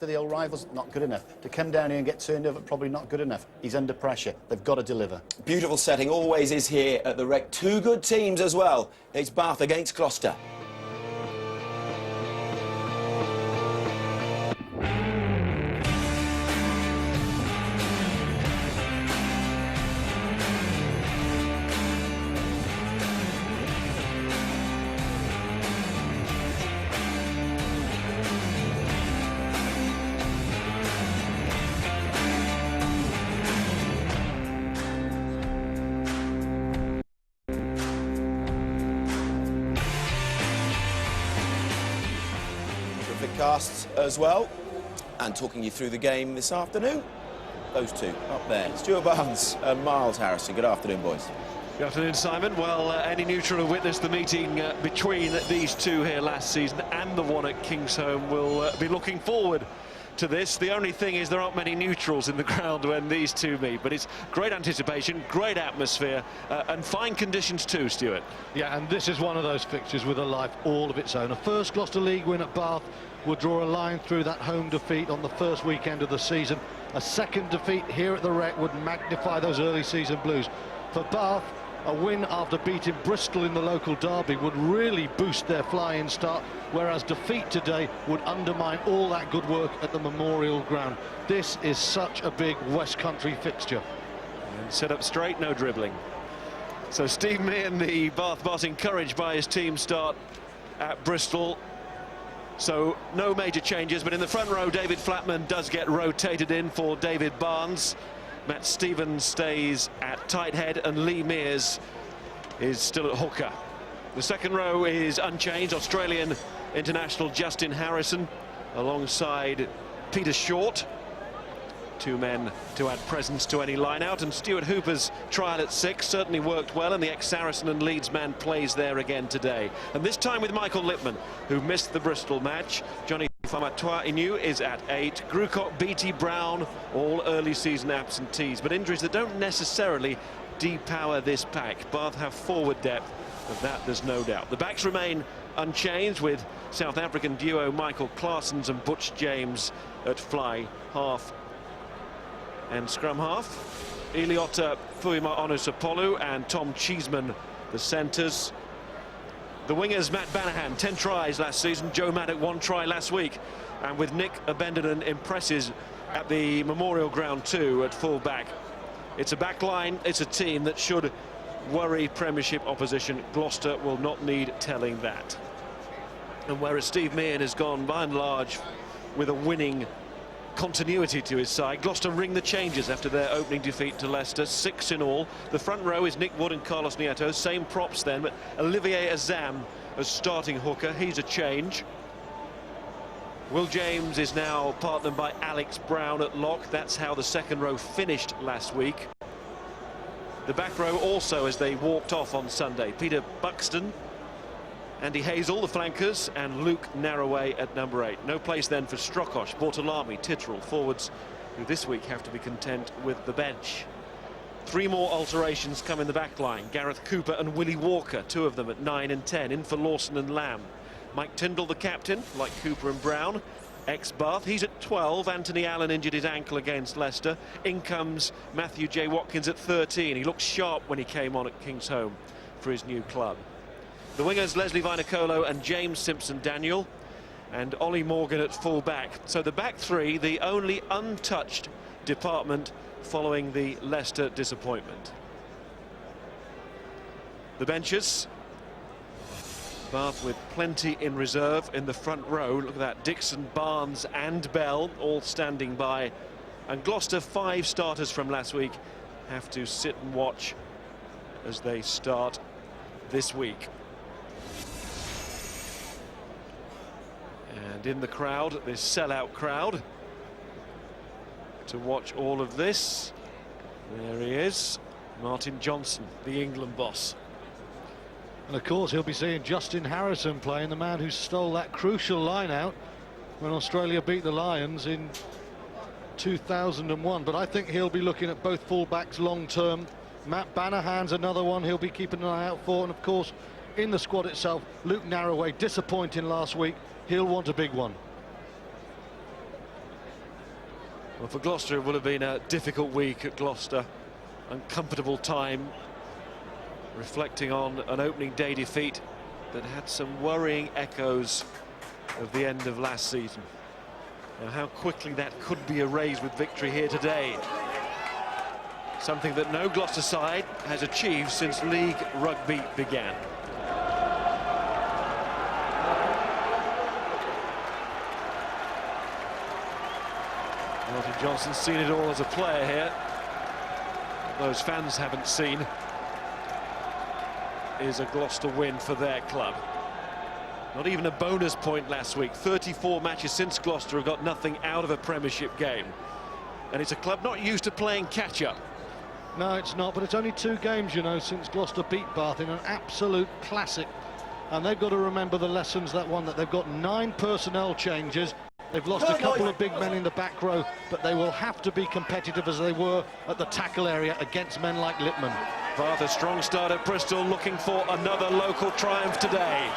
To the old rivals, not good enough. To come down here and get turned over, probably not good enough. He's under pressure. They've got to deliver. Beautiful setting, always is here at the Rec. Two good teams as well. It's Bath against Gloucester. Casts as well, and talking you through the game this afternoon, those two up there, Stuart Barnes and Miles Harrison. Good afternoon, boys. Good afternoon, Simon. Well, any neutral who witnessed the meeting between these two here last season and the one at Kingsholm will be looking forward to this. The only thing is there aren't many neutrals in the ground when these two meet, but it's great anticipation, great atmosphere, and fine conditions too, Stuart. Yeah, and this is one of those fixtures with a life all of its own. A first Gloucester League win at Bath will draw a line through that home defeat on the first weekend of the season. A second defeat here at the Rec would magnify those early season blues. For Bath, a win after beating Bristol in the local derby would really boost their flying start, whereas defeat today would undermine all that good work at the Memorial Ground. This is such a big West Country fixture. And set up straight, no dribbling. So Steve Meehan, the Bath boss, encouraged by his team start at Bristol. So no major changes, but in the front row, David Flatman does get rotated in for David Barnes. Matt Stevens stays at tight head, and Lee Mears is still at hooker. The second row is unchanged. Australian international Justin Harrison alongside Peter Short. Two men to add presence to any line-out, and Stuart Hooper's trial at 6 certainly worked well, and the ex-Saracen and Leeds man plays there again today. And this time with Michael Lippman, who missed the Bristol match. Johnny Famatoa-Inu is at 8. Grucock, Beattie, Brown, all early season absentees, but injuries that don't necessarily depower this pack. Bath have forward depth, of that there's no doubt. The backs remain unchanged, with South African duo Michael Claessens and Butch James at fly half and scrum half. Iliota Fuima Onusapolu and Tom Cheeseman the centres. The wingers, Matt Banahan, 10 tries last season. Joe Maddock, 1 try last week. And with Nick Abendinen impresses at the Memorial Ground too at full back. It's a back line, it's a team that should worry Premiership opposition. Gloucester will not need telling that. And whereas Steve Meehan has gone by and large with a winning continuity to his side, Gloucester ring the changes after their opening defeat to Leicester, 6 in all. The front row is Nick Wood and Carlos Nieto, same props then, but Olivier Azam as starting hooker, he's a change. Will James is now partnered by Alex Brown at lock. That's how the second row finished last week. The back row also, as they walked off on Sunday, Peter Buxton, Andy Hazel, the flankers, and Luke Narroway at number 8. No place then for Strokosh, Bortolami, Titterell, forwards who this week have to be content with the bench. 3 more alterations come in the back line. Gareth Cooper and Willie Walker, 2 of them at 9 and 10, in for Lawson and Lamb. Mike Tyndall, the captain, like Cooper and Brown, ex-Bath. He's at 12. Anthony Allen injured his ankle against Leicester. In comes Matthew J. Watkins at 13. He looked sharp when he came on at Kingsholm for his new club. The wingers, Leslie Vinacolo and James Simpson-Daniel, and Ollie Morgan at full back. So the back 3, the only untouched department following the Leicester disappointment. The benches, Bath with plenty in reserve in the front row. Look at that, Dixon, Barnes and Bell all standing by. And Gloucester, 5 starters from last week, have to sit and watch as they start this week. And in the crowd, this sellout crowd, to watch all of this, there he is, Martin Johnson, the England boss. And of course he'll be seeing Justin Harrison playing, the man who stole that crucial line out when Australia beat the Lions in 2001. But I think he'll be looking at both fullbacks long term. Matt Banahan's another one he'll be keeping an eye out for, and of course in the squad itself, Luke Narroway, disappointing last week. He'll want a big one. Well, for Gloucester, it would have been a difficult week at Gloucester. Uncomfortable time, reflecting on an opening day defeat that had some worrying echoes of the end of last season. Now, how quickly that could be erased with victory here today. Something that no Gloucester side has achieved since League Rugby began. Martin Johnson's seen it all as a player here. What those fans haven't seen is a Gloucester win for their club. Not even a bonus point last week. 34 matches since Gloucester have got nothing out of a Premiership game. And it's a club not used to playing catch-up. No, it's not, but it's only 2 games, you know, since Gloucester beat Bath in an absolute classic. And they've got to remember the lessons that won, that they've got 9 personnel changes. They've lost a couple of big men in the back row, but they will have to be competitive as they were at the tackle area against men like Lippmann. Bath, a strong start at Bristol, looking for another local triumph today.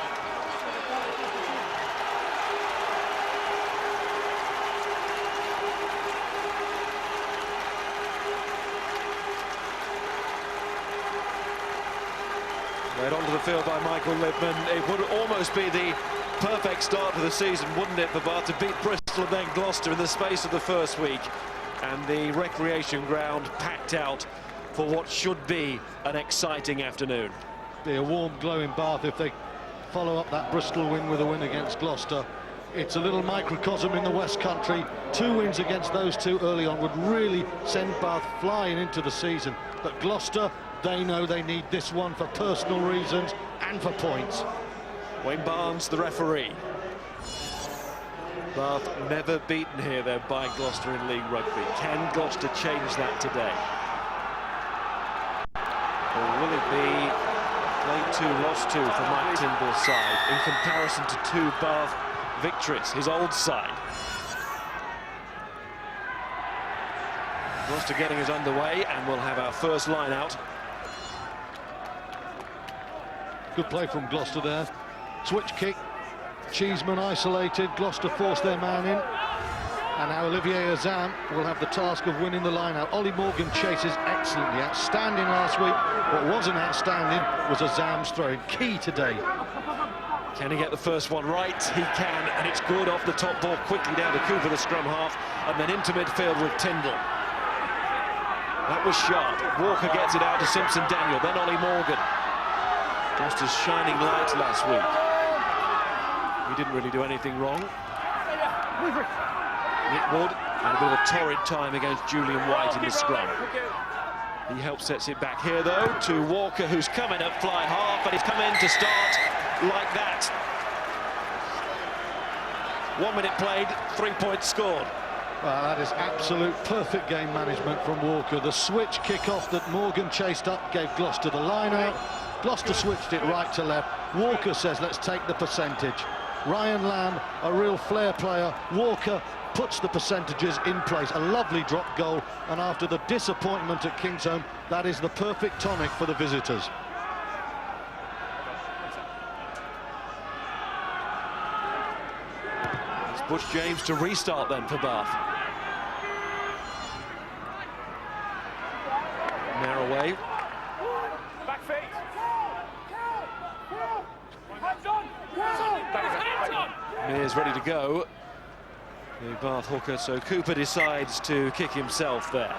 Led onto the field by Michael Lippmann. It would almost be the perfect start to the season, wouldn't it, for Bath to beat Bristol and then Gloucester in the space of the first week. And the recreation ground packed out for what should be an exciting afternoon. Be a warm glow in Bath if they follow up that Bristol win with a win against Gloucester. It's a little microcosm in the West Country. 2 wins against those 2 early on would really send Bath flying into the season. But Gloucester, they know they need this one for personal reasons and for points. Wayne Barnes, the referee. Bath never beaten here, though, by Gloucester in League Rugby. Can Gloucester change that today? Or will it be played 2, lost 2 for Mike Timble's side in comparison to 2 Bath victories, his old side? Gloucester getting us underway, and we'll have our first line out. Good play from Gloucester there. Switch kick, Cheeseman isolated, Gloucester forced their man in. And now Olivier Azam will have the task of winning the line-out. Ollie Morgan chases excellently, outstanding last week. What wasn't outstanding was Azam's throw, key today. Can he get the first one right? He can, and it's good off the top ball, quickly down to Cooper, the scrum half, and then into midfield with Tyndall. That was sharp. Walker gets it out to Simpson Daniel, then Ollie Morgan. Gloucester's shining light last week. He didn't really do anything wrong. Nick Wood had a bit of a torrid time against Julian White in the scrum. He helps sets it back here, though, to Walker, who's coming at fly half, and he's come in to start like that. 1 minute played, 3 points scored. Well, that is absolute perfect game management from Walker. The switch kick-off that Morgan chased up gave Gloucester the line-out. Gloucester switched it right to left. Walker says, let's take the percentage. Ryan Lamb, a real flair player. Walker puts the percentages in place. A lovely drop goal, and after the disappointment at Kingsholm, that is the perfect tonic for the visitors. It's Butch James to restart then for Bath. Narrow way. Back feet. Mears ready to go. The Bath hooker, so Cooper decides to kick himself there.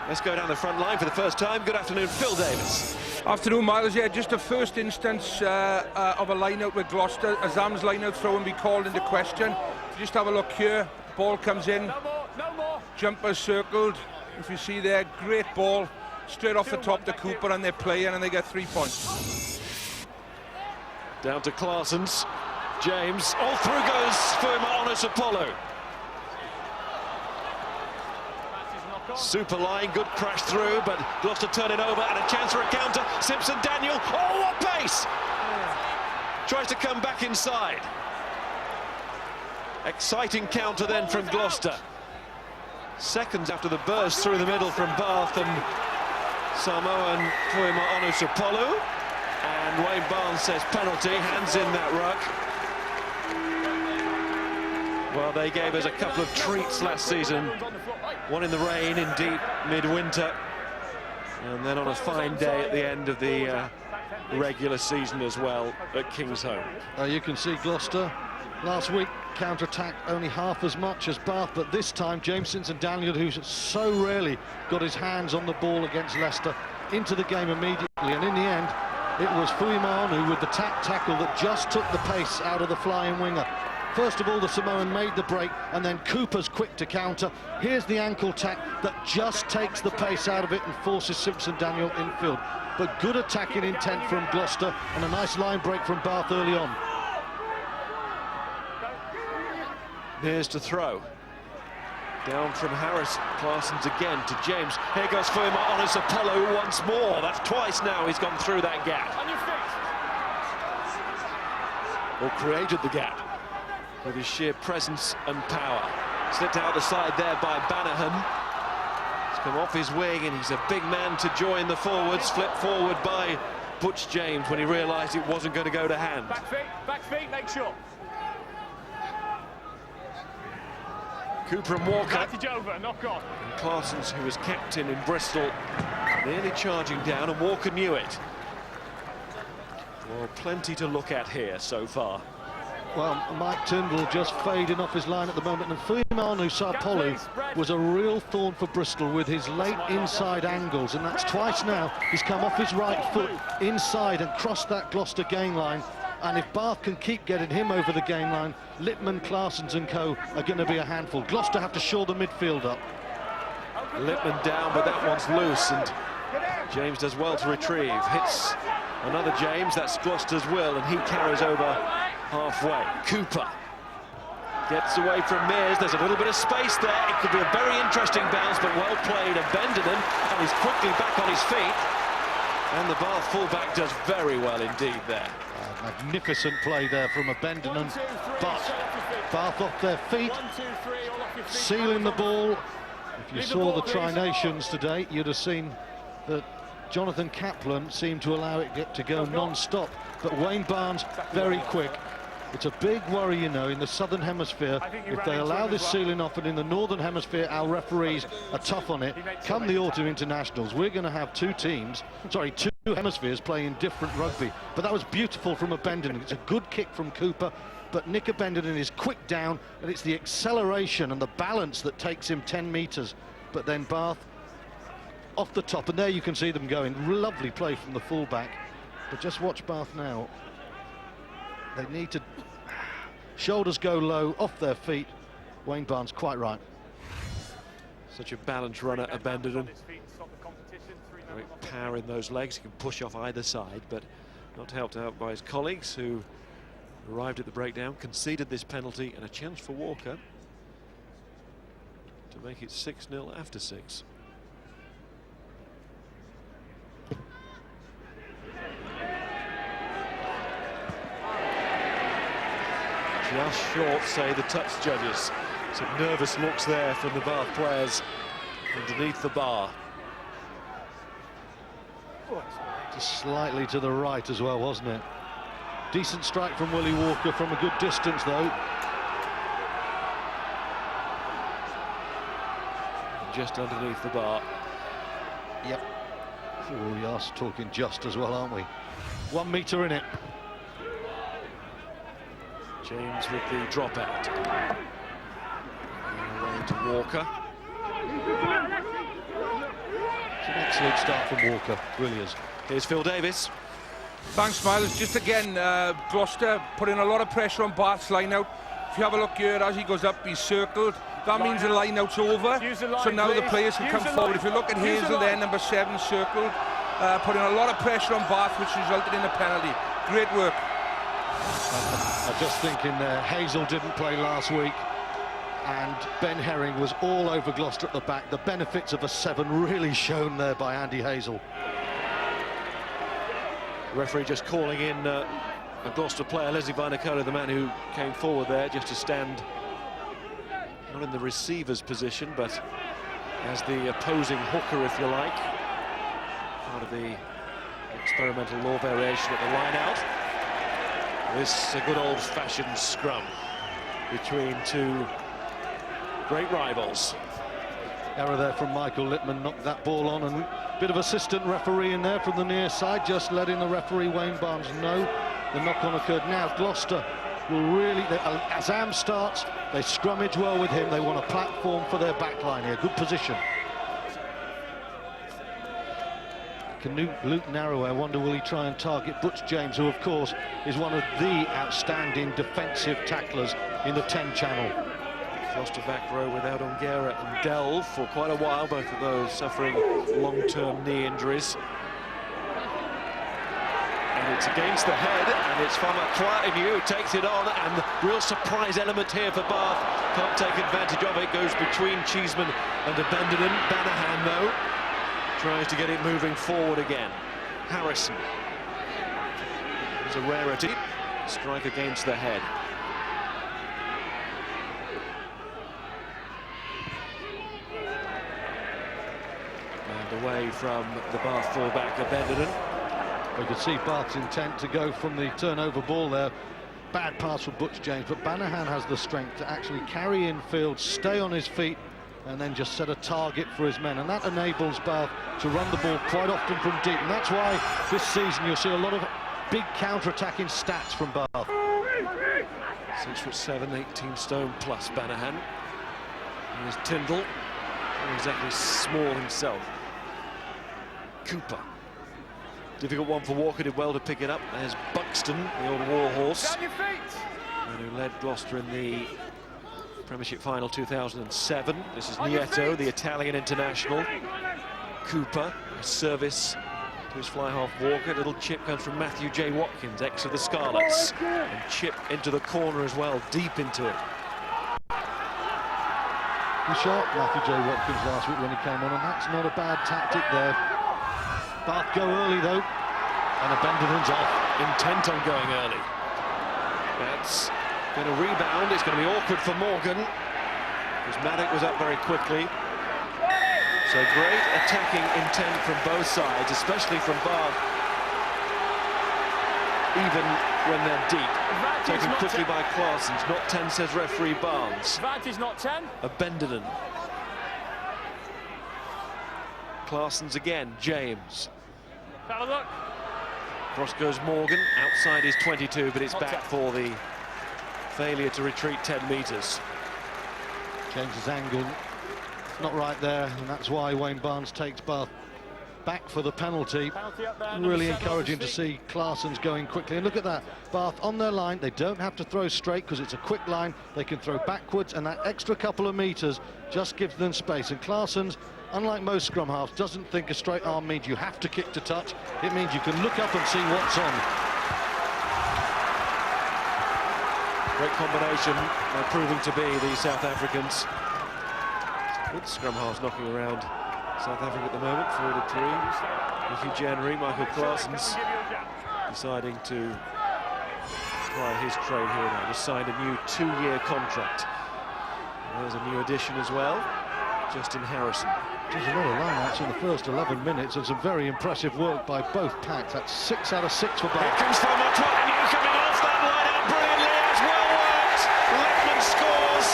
Let's go down the front line for the first time. Good afternoon, Phil Davis. Afternoon, Miles. Yeah, just a first instance of a line-out with Gloucester. Azam's line-out throw and be called into question. Just have a look here. Ball comes in. No more. Jumper circled. If you see there, great ball. Straight off the top to Cooper, and they're playing, and they get 3 points. Down to Claessens. James. All through goes Fuima Onusapolo. Super line, good crash through, but Gloucester turn it over and a chance for a counter. Simpson Daniel, oh, what pace! Tries to come back inside. Exciting counter then from Gloucester. Seconds after the burst through the middle from Bath and Samoan Fuima Onusapolo. And Wayne Barnes says penalty, hands in that ruck. Well, they gave us a couple of treats last season. One in the rain in deep midwinter, and then on a fine day at the end of the regular season as well at Kingsholm. You can see Gloucester last week counter-attacked only half as much as Bath, but this time Jameson and Daniel, who's so rarely got his hands on the ball against Leicester, into the game immediately, and in the end it was Fuimanu with the tackle that just took the pace out of the flying winger. First of all, the Samoan made the break, and then Cooper's quick to counter. Here's the ankle tack that just takes the pace out of it and forces Simpson Daniel infield. But good attacking intent from Gloucester, and a nice line break from Bath early on. Here's to throw. Down from Harris, Clarson's again to James. Here goes Fuima on his Apollo once more. That's twice now he's gone through that gap. Or created the gap with his sheer presence and power. Slipped out the side there by Bannerham. He's come off his wing, and he's a big man to join the forwards. Flipped forward by Butch James when he realised it wasn't going to go to hand. Back feet, make sure. Cooper and Walker. Advantage over, knock on. And Clarson's, who was captain in Bristol, nearly charging down, and Walker knew it. Well, plenty to look at here so far. Well, Mike Tindall just fading off his line at the moment, and Fuimanu Sarpolu was a real thorn for Bristol with his late inside angles, and that's twice now he's come off his right foot inside and crossed that Gloucester gain line. And if Bath can keep getting him over the gain line, Lippman, Clarsons and co are going to be a handful. Gloucester have to shore the midfield up. Lippman down, but that one's loose, and James does well to retrieve. Hits another James, that's Gloucester's will, and he carries over halfway. Cooper gets away from Mears. There's a little bit of space there. It could be a very interesting bounce, but well played of Benderden, and he's quickly back on his feet. And the Bath fullback does very well indeed there. Magnificent play there from a Benderden, but Bath off their feet, sealing the ball. If you saw the Tri-Nations today, you'd have seen that Jonathan Kaplan seemed to allow it to go non-stop, but Wayne Barnes very quick. It's a big worry, you know, in the Southern Hemisphere. If they allow this sealing off, and in the Northern Hemisphere, our referees are tough on it. Come the autumn internationals, we're going to have two hemispheres playing different rugby. But that was beautiful from a Benderden. It's a good kick from Cooper, but Nick Benderden is quick down, and it's the acceleration and the balance that takes him 10 metres. But then Bath off the top, and there you can see them going. Lovely play from the fullback. But just watch Bath now. They need to shoulders go low, off their feet. Wayne Barnes quite right. Such a balanced runner, a Benderden. Great power in those legs. He can push off either side, but not helped out by his colleagues, who arrived at the breakdown, conceded this penalty, and a chance for Walker to make it 6-0 after 6. Just short, say the touch judges. Some nervous looks there from the Bath players underneath the bar. Just slightly to the right as well, wasn't it? Decent strike from Willie Walker from a good distance, though. Just underneath the bar. Yep. Oh, we are talking just as well, aren't we? 1 metre in it. James with the dropout. Away to Walker. It's an excellent start from Walker, really is. Here's Phil Davis. Thanks, Miles. Just again, Gloucester putting a lot of pressure on Bath's line-out. If you have a look here, as he goes up, he's circled. That means the line-out's over, so now the players can come forward. If you look at Hazel there, number 7, circled, putting a lot of pressure on Bath, which resulted in a penalty. Great work. I'm just thinking there, Hazel didn't play last week, and Ben Herring was all over Gloucester at the back. The benefits of a 7 really shown there by Andy Hazel. The referee just calling in a Gloucester player, Leslie Vinocola, the man who came forward there just to stand not in the receiver's position, but as the opposing hooker, if you like. Part of the experimental law variation at the line-out. This is a good old-fashioned scrum. between two great rivals. Error there from Michael Littman, knocked that ball on, and a bit of assistant referee in there from the near side, just letting the referee Wayne Barnes know the knock-on occurred. Now Gloucester will really, as Am starts, they scrummage well with him. They want a platform for their backline here. Good position. Luke Narroway, I wonder will he try and target Butch James, who of course is one of the outstanding defensive tacklers in the 10 channel. Gloucester back row without Ongera and Delve for quite a while, both of those suffering long-term knee injuries. And it's against the head, and it's from Quietinu who takes it on, and the real surprise element here for Bath. Can't take advantage of it, goes between Cheeseman and Abendinen. Banahan, though, tries to get it moving forward again. Harrison. It's a rarity. Strike against the head. And away from the Bath fullback, Abendinen. We could see Bath's intent to go from the turnover ball there. Bad pass for Butch James, but Banahan has the strength to actually carry infield, stay on his feet, and then just set a target for his men. And that enables Bath to run the ball quite often from deep. And that's why this season you'll see a lot of big counter-attacking stats from Bath. 6'7", 18 stone plus Banahan. Here's Tyndall, not exactly small himself. Cooper. Difficult one for Walker, did well to pick it up. There's Buxton, the old warhorse, Down your feet. and who led Gloucester in the Premiership final 2007. This is Nieto, the Italian international. Cooper, a service to his fly-half Walker. Little chip comes from Matthew J. Watkins, ex of the Scarlets. And chip into the corner as well, deep into it. He shot Matthew J. Watkins last week when he came on, and that's not a bad tactic there. Bath go early though, and Abendinen's off. Intent on going early. That's going to rebound. It's going to be awkward for Morgan, because Maddock was up very quickly. So great attacking intent from both sides, especially from Bath, even when they're deep. Taken quickly by Claessens. Not 10, says referee Barnes. Advantage not 10. Abendinen. Claessens again, James. Have a look. Cross goes Morgan, outside his 22, but it's back for the failure to retreat 10 metres. James's angle not right there, and that's why Wayne Barnes takes Bath back for the penalty. Penalty up there, Really number 7 encouraging to obviously. see Claessens going quickly. And look at that, Bath on their line. They don't have to throw straight because it's a quick line. They can throw backwards, and that extra couple of metres just gives them space. And Claessens, unlike most scrum halves, doesn't think a straight arm means you have to kick to touch. It means you can look up and see what's on. Great combination proving to be the South Africans. Good scrum halves knocking around South Africa at the moment, 4-3. Ricky January, Michael Claessens deciding to try his trade here now. Just signed a new 2-year contract. And there's a new addition as well, Justin Harrison. There's a lot of line-outs in the first 11 minutes and some very impressive work by both packs. That's 6 out of 6 for Bath. Here comes from Quietinu coming off that line-out brilliantly. As well worked. Littman scores.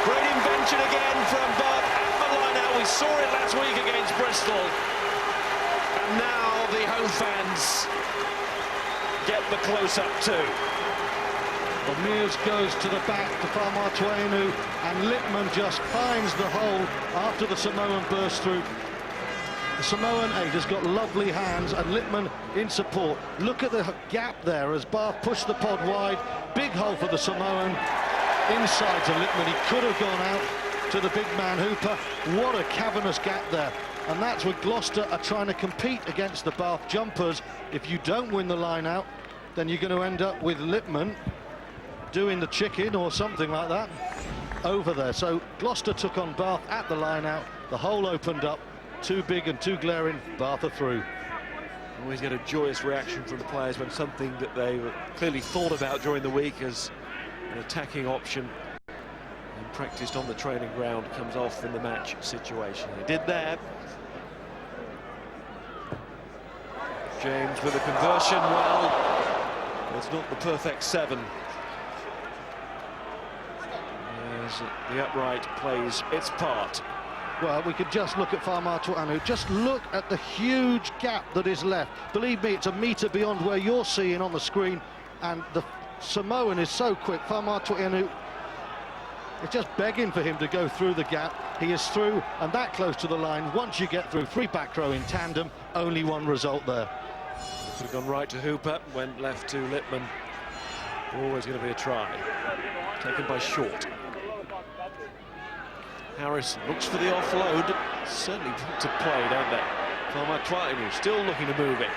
Great invention again from Bath at the line-out. We saw it last week against Bristol. And now the home fans get the close-up too. Well, Mears goes to the back to Quietinu, and Littman just finds the hole after the Samoan burst through. The Samoan 8 has got lovely hands, and Littman in support. Look at the gap there as Bath pushed the pod wide. Big hole for the Samoan. Inside to Littman. He could have gone out to the big man Hooper. What a cavernous gap there. And that's where Gloucester are trying to compete against the Bath jumpers. If you don't win the line out, then you're going to end up with Littman doing the chicken or something like that over there. So Gloucester took on Bath at the line out. The hole opened up, too big and too glaring. Bath are through. Always get a joyous reaction from the players when something that they clearly thought about during the week as an attacking option and practiced on the training ground comes off in the match situation. They did there. James with a conversion. Well, it's not the perfect 7. as the upright plays its part. Well, we could just look at Farmatu Anu. Just look at the huge gap that is left. Believe me, it's a metre beyond where you're seeing on the screen, and the Samoan is so quick. Farmatu Anu, it's just begging for him to go through the gap. He is through and that close to the line. Once you get through, three back row in tandem, only one result there. Could have gone right to Hooper, went left to Lippmann. Always going to be a try. Taken by Short. Harrison looks for the offload. Certainly want to play, don't they? Farmatu Anu still looking to move it.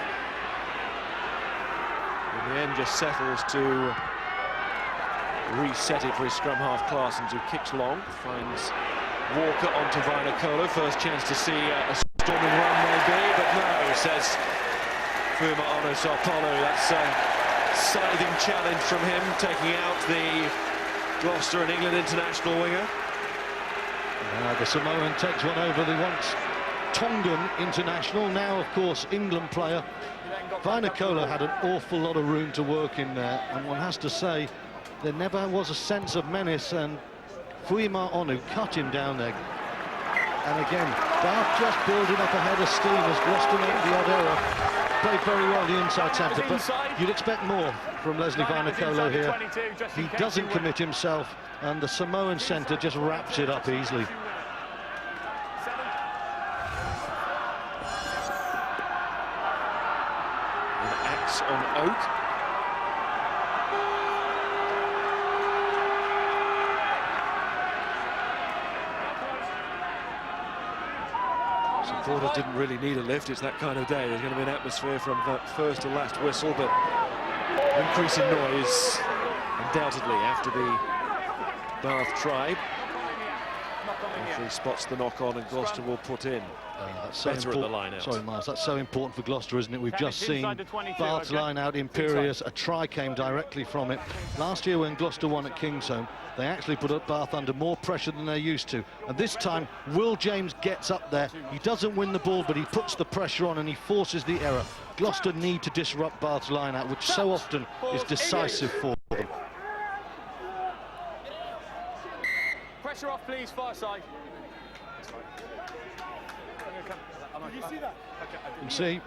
In the end, just settles to reset it for his scrum half Claessens, who kicks long, finds Walker onto Vinokola. First chance to see a storming run maybe, but no, says Fuma Onosopolu. That's a scything challenge from him, taking out the Gloucester and England international winger. The Samoan takes one over the once Tongan international, now of course England player. Vinokola had an awful lot of room to work in there, and one has to say there never was a sense of menace, and Fuima Onu cut him down there. And again, Bath just building up a head of steam as Gloucester made the odd error. Played very well the inside centre, but you'd expect more from Leslie Vinokola here. He doesn't commit himself, and the Samoan centre just wraps it up easily. Axe on Oak. Supporters didn't really need a lift. It's that kind of day. There's going to be an atmosphere from that first to last whistle, but increasing noise undoubtedly after the Bath try. Referee spots the knock on, and Gloucester will put in. That's so better at the line out. Sorry, Miles, that's so important for Gloucester, isn't it? We've just seen Bath's line out imperious. A try came directly from it. Last year when Gloucester won at Kingsholm, they actually put up Bath under more pressure than they're used to. And this time, Will James gets up there. He doesn't win the ball, but he puts the pressure on and he forces the error. Gloucester need to disrupt Bath's line out, which so often is decisive for them. Pressure off, please, far side. Did you see that? You can see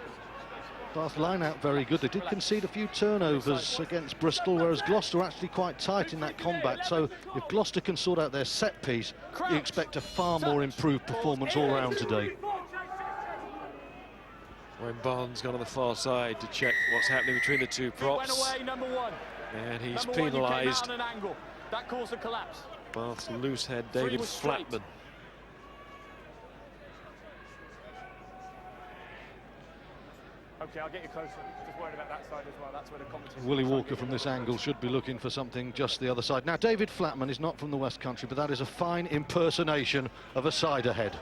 Bath line out very good. They did concede a few turnovers against Bristol, whereas Gloucester actually quite tight in that combat. So if Gloucester can sort out their set piece, you expect a far more improved performance all round today. When Barnes gone on the far side to check what's happening between the two props. Went away, number one. And he's Number one, you came out penalised. on an angle. That caused a collapse. Bath's loose head, David was straight. Flatman. Okay, I'll get you closer. Just worried about that side as well. That's where the competition. Willie Walker from this angle should be looking for something just the other side. Now, David Flatman is not from the West Country, but that is a fine impersonation of a side ahead.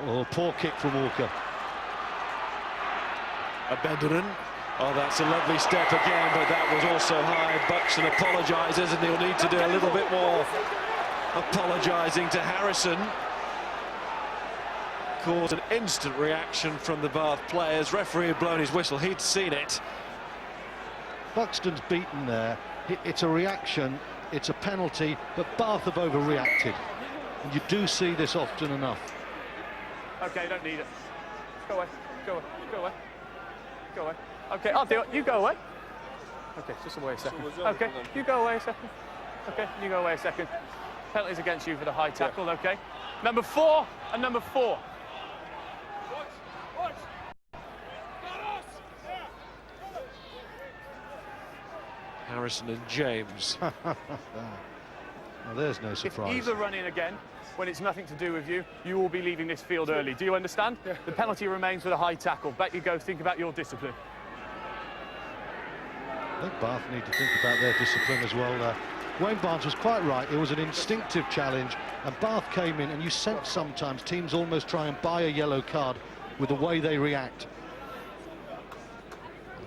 Oh, poor kick from Walker. Abenderin. Oh, that's a lovely step again, but that was also high. Buxton apologises, and he'll need to do a little bit more apologising to Harrison. Caused an instant reaction from the Bath players. Referee had blown his whistle, he'd seen it. Buxton's beaten there. It's a reaction, it's a penalty, but Bath have overreacted. And you do see this often enough. Okay, don't need it. Go away, go away, go away. Go away. Okay, I'll do it. You go away. Okay, just away a second. Okay, you go away a second. Okay, you go away a second. Penalties against you for the high tackle, okay? Number 4 and number 4. Harrison and James. Well, there's no surprise. If either run in again, when it's nothing to do with you, you will be leaving this field early. Do you understand? Yeah. The penalty remains for the high tackle. Back you go, think about your discipline. I think Bath need to think about their discipline as well there. Wayne Barnes was quite right. It was an instinctive challenge, and Bath came in, and you sense sometimes teams almost try and buy a yellow card with the way they react.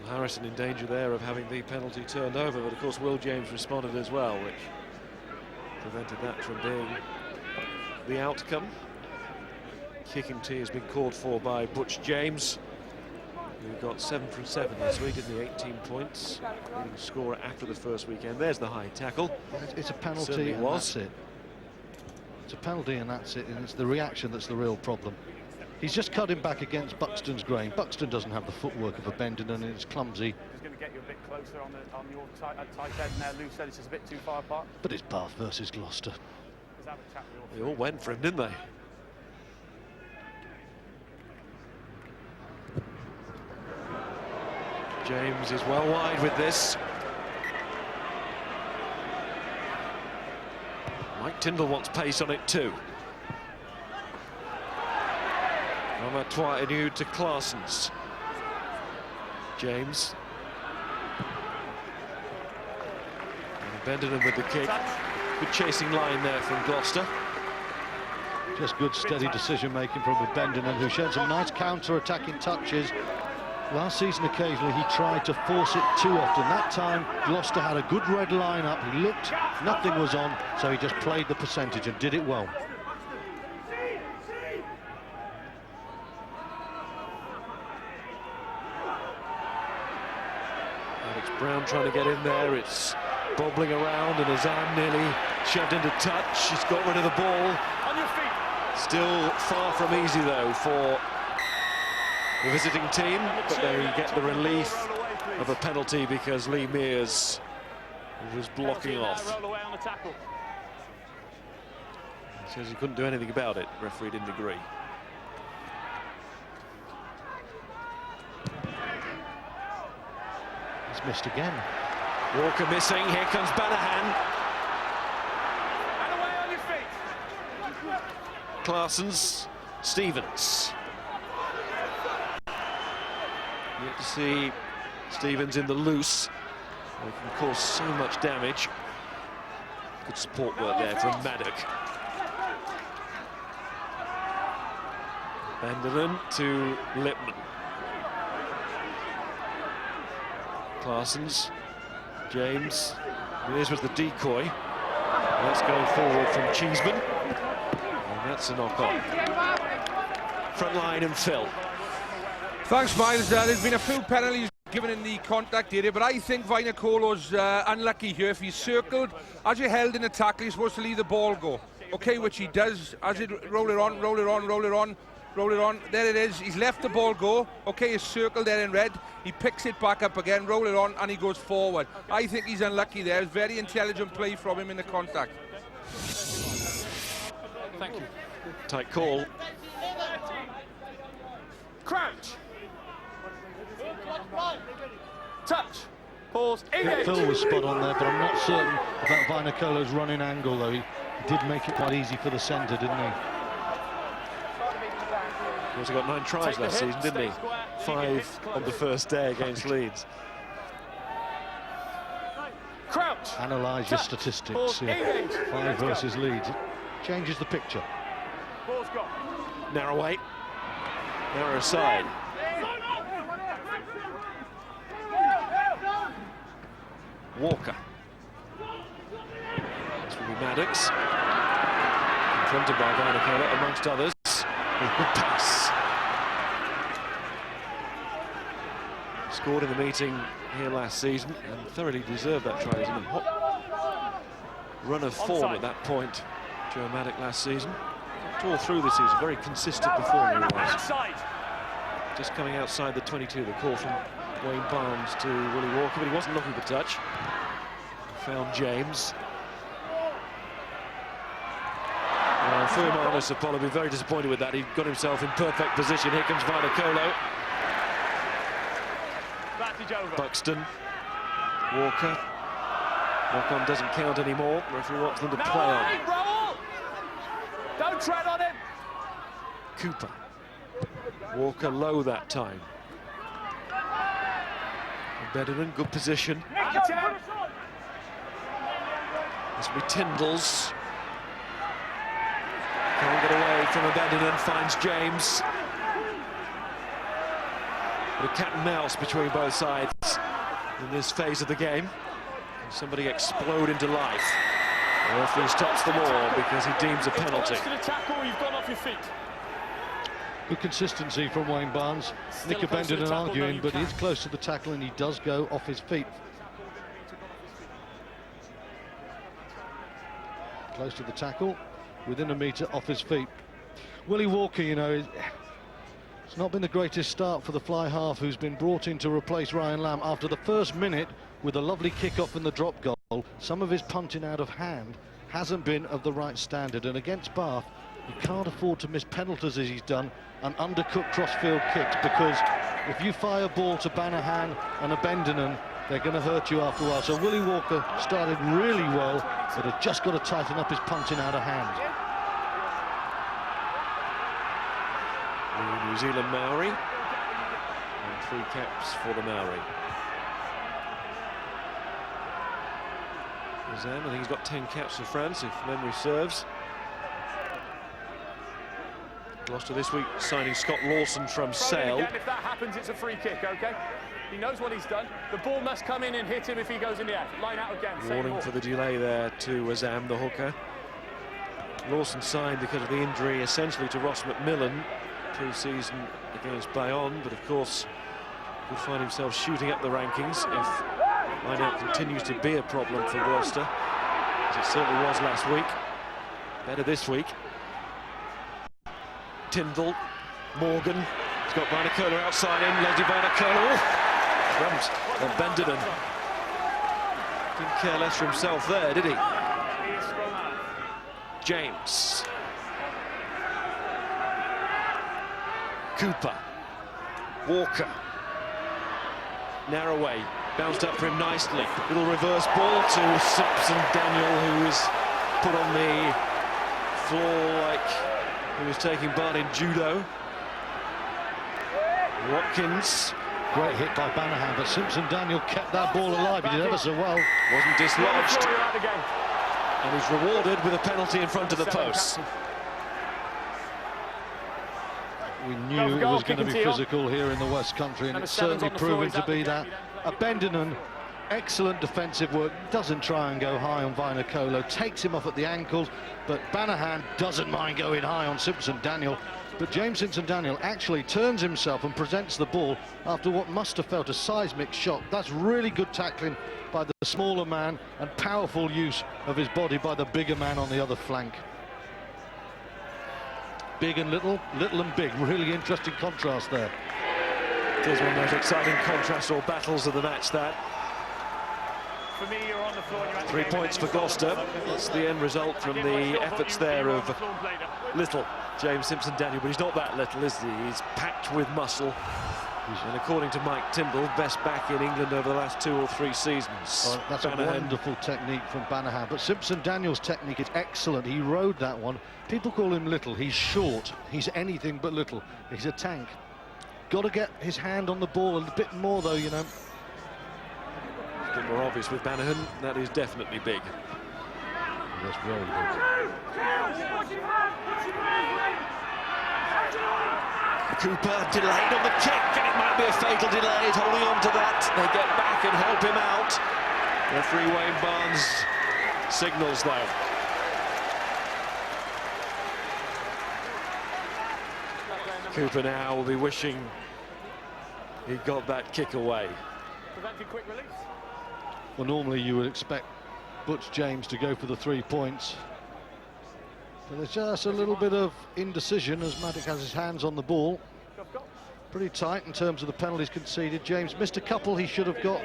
Well, Harrison in danger there of having the penalty turned over, but of course Will James responded as well, which prevented that from being the outcome. Kicking tee has been called for by Butch James, who got 7 from 7 this week, didn't he? 18 points, leading scorer after the first weekend. There's the high tackle. It's a penalty, Certainly and was. that's it. a penalty, and that's it, and it's the reaction that's the real problem. He's just cut him back against Buxton's grain. Buxton doesn't have the footwork of a Bendon, and it's clumsy. He's going to get you a bit closer on your tight end there. Lou said it's just a bit too far apart. But it's Bath versus Gloucester. Let's have a chat with They all went for him, didn't they? James is well wide with this. Mike Tyndall wants pace on it too. Ramatois to Claessens. James. And Bendon with the kick. Good chasing line there from Gloucester. Just good steady decision making from a Bendon, who showed some nice counter-attacking touches. Last season occasionally he tried to force it too often. That time Gloucester had a good red line up. He looked, nothing was on, so he just played the percentage and did it well. Alex Brown trying to get in there. It's bobbling around, and Azam nearly shoved into touch. He's got rid of the ball. On your feet. Still far from easy though for the visiting team, but they get the relief of a penalty because Lee Mears was blocking off. Roll away on the tackle. He says he couldn't do anything about it. Referee didn't agree. He's missed again. Walker missing. Here comes Banahan. And away on your feet. Claessens, Stevens. Yet to see Stevens in the loose. They can cause so much damage. Good support work there from Maddock. Vanderlyn to Lipman. Claessens, James. Mears was the decoy. That's going forward from Cheeseman. And that's a knock-on. Front line and Phil. Thanks, Miles. There's been a few penalties given in the contact area, but I think Vainicolo's unlucky here. If he's circled, as you're held in a tackle, you're supposed to leave the ball go. Okay, which he does. As it roll it on, roll it on, roll it on, roll it on. There it is. He's left the ball go. Okay, he's circled there in red. He picks it back up again, roll it on, and he goes forward. I think he's unlucky there. It's very intelligent play from him in the contact. Thank you. Tight call. Crouch. Touch. Pause. Engage. Phil was spot on there, but I'm not certain about Vainicolo's running angle, though. He did make it quite easy for the centre, didn't he? He also got 9 tries last season, didn't he? 5 on the first day against Leeds. Crouch. Analyse your statistics. Yeah. 5 versus Leeds. It changes the picture. Ball's gone. Narrow way. Narrow side. Walker. This will be Maddox. Confronted by Vainicolo, amongst others, with good pass. Scored in the meeting here last season and thoroughly deserved that try. He was in a hot run of form at that point, Joe Maddox last season. All through the season, very consistent performer he was. Just coming outside the 22, the call from Wayne Barnes to Willie Walker, but he wasn't looking for touch. Found James. Fuimanis Apollo will be very disappointed with that. He got himself in perfect position. Here comes Vainicolo. Buxton. Walker. Knock-on doesn't count anymore. Referee wants them to play on. Roll. Don't tread on him. Cooper. Walker low that time. Better in good position. This will be Tyndall's. Can't get away from Abedinen, finds James. But a cat and mouse between both sides in this phase of the game. And somebody explode into life. The referee stops them all because he deems a penalty. You've gone off your feet. Good consistency from Wayne Barnes. Nick Abedinen arguing, but he's close to the tackle and he does go off his feet. Close to the tackle. within a metre off his feet. Willie Walker, you know, it's not been the greatest start for the fly half, who's been brought in to replace Ryan Lamb. After the first minute, with a lovely kick-off and the drop goal, some of his punting out of hand hasn't been of the right standard. And against Bath, you can't afford to miss penalties as he's done and undercooked crossfield kicks, because if you fire ball to Banahan and a Bendinen, they're going to hurt you after a while. So Willie Walker started really well, but had just got to tighten up his punting out of hand. The New Zealand Maori, and 3 caps for the Maori. Zam, I think he's got 10 caps for France, if memory serves. Gloucester this week signing Scott Lawson from Sale. Again, if that happens, it's a free kick, OK? He knows what he's done. The ball must come in and hit him if he goes in the air. Line out again. Warning for the delay there to Azam, the hooker. Lawson signed because of the injury essentially to Ross McMillan pre-season against Bayonne, but of course could find himself shooting up the rankings if line-out continues to be a problem for Gloucester, as it certainly was last week. Better this week. Tyndall, Morgan, he's got Vanacola outside him, Leslie Vanacola, crumbs on Bendinen. Didn't care less for himself there, did he? James. Cooper. Walker. Narroway, bounced up for him nicely. Little reverse ball to Simpson Daniel, who was put on the floor like he was taking part in judo. Watkins. Great hit by Banahan, but Simpson Daniel kept that ball alive. He did ever so well. Wasn't dislodged. And he's rewarded with a penalty in front of the post. We knew it was going to be physical here in the West Country, and it's certainly proven to be that. Bendinen, excellent defensive work, doesn't try and go high on Vainikolo, takes him off at the ankles, but Banahan doesn't mind going high on Simpson Daniel. But James Simpson Daniel actually turns himself and presents the ball after what must have felt a seismic shock. That's really good tackling by the smaller man and powerful use of his body by the bigger man on the other flank. Big and little, little and big. Really interesting contrast there. It is one of those exciting contrasts or battles of the match, that. For me, you're on the floor. 3 points for Gloucester. That's the end result from the efforts there of little James Simpson Daniel, but he's not that little, is he? He's packed with muscle. And according to Mike Timble, best back in England over the last 2 or 3 seasons. Oh, that's Banahan. A wonderful technique from Banahan. But Simpson Daniel's technique is excellent. He rode that one. People call him little. He's short. He's anything but little. He's a tank. Got to get his hand on the ball a bit more, though, you know. A bit more obvious with Banahan. That is definitely big. That's very big. Cooper delayed on the kick, and it might be a fatal delay. He's holding on to that. They get back and help him out. Referee Wayne Barnes signals, though. Cooper now will be wishing he got that kick away. Quick release. Well, normally you would expect Butch James to go for the 3 points. But there's just a little bit of indecision as Maddock has his hands on the ball. Pretty tight in terms of the penalties conceded. James missed a couple he should have got,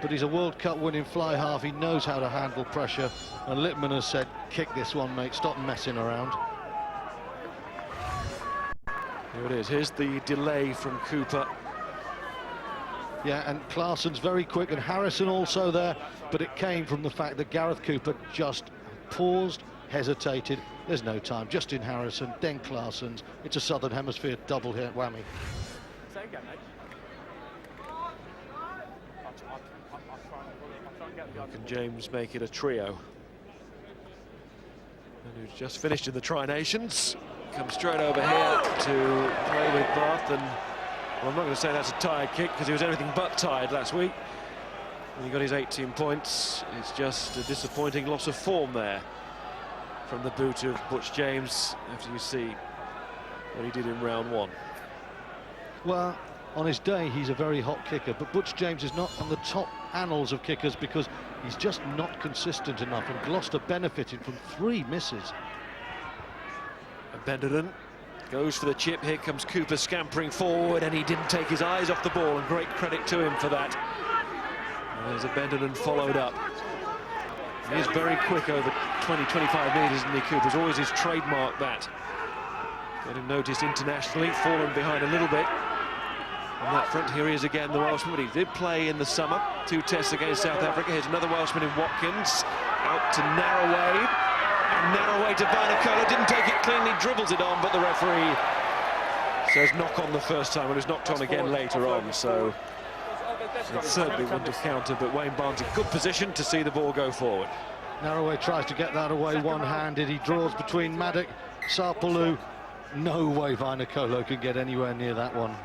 but he's a World Cup winning fly half. He knows how to handle pressure, and Littman has said, kick this one, mate, stop messing around. Here it is. Here's the delay from Cooper. Yeah, and Claessen's very quick, and Harrison also there, but it came from the fact that Gareth Cooper just paused, hesitated. There's no time. Justin Harrison, then Claessen's. It's a Southern Hemisphere double hit whammy. Say again, mate. Can James make it a trio? And who's just finished in the Tri-Nations. Comes straight over here to play with Bath, and well, I'm not going to say that's a tired kick because he was anything but tired last week. And he got his 18 points. It's just a disappointing loss of form there from the boot of Butch James after you see what he did in round 1. Well, on his day, he's a very hot kicker, but Butch James is not on the top annals of kickers because he's just not consistent enough, and Gloucester benefited from 3 misses. Benderton goes for the chip. Here comes Cooper scampering forward, and he didn't take his eyes off the ball, and great credit to him for that. There's a Benderton followed up. He is very quick over 20-25 metres, isn't he, Cooper's always his trademark, that. Got him noticed internationally, fallen behind a little bit. On that front, here he is again, the Welshman, but he did play in the summer. 2 tests against South Africa. Here's another Welshman in Watkins. Out to Narroway. And Narroway to Vanacola. Didn't take it cleanly, dribbles it on, but the referee says knock on the first time, and it was knocked on again later on. So it certainly wouldn't have counted, but Wayne Barnes in good position to see the ball go forward. Narroway tries to get that away one-handed. He draws between Maddock, Sarpalu. No way Vanacola can get anywhere near that one.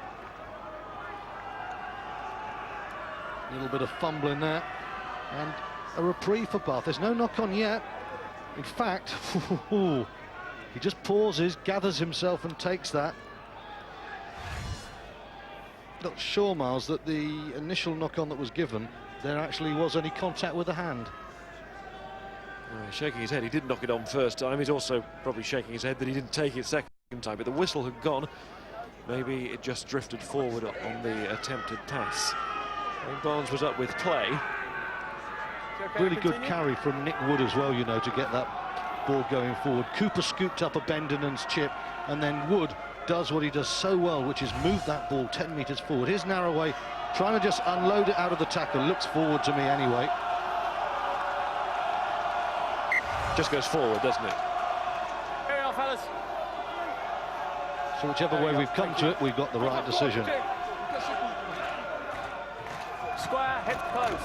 A little bit of fumbling there, and a reprieve for Bath. There's no knock-on yet. In fact, he just pauses, gathers himself and takes that. Not sure, Miles, that the initial knock-on that was given, there actually was any contact with the hand. He's shaking his head. He did knock it on first time. He's also probably shaking his head that he didn't take it second time, but the whistle had gone. Maybe it just drifted forward on the attempted pass. And Barnes was up with play. Really good carry from Nick Wood as well, you know, to get that ball going forward. Cooper scooped up a Bendenon's chip, and then Wood does what he does so well, which is move that ball 10 metres forward. Here's Narroway trying to just unload it out of the tackle. Looks forward to me anyway. Just goes forward, doesn't it? Here we are, fellas. So whichever way we've come to it, we've got the right decision. Square, hip close.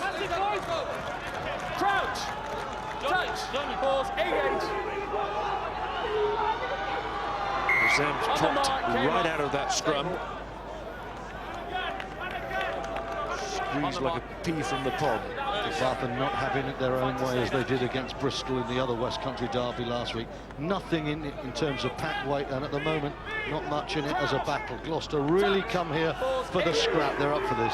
Crouch. Touch. Pause. Engage. Zam's popped right out of that scrum. Squeezed like a pea from the pod. Bath are not having it their own way as they did against Bristol in the other West Country derby last week. Nothing in terms of pack weight, and at the moment, not much in it as a battle. Gloucester really come here for the scrap. They're up for this.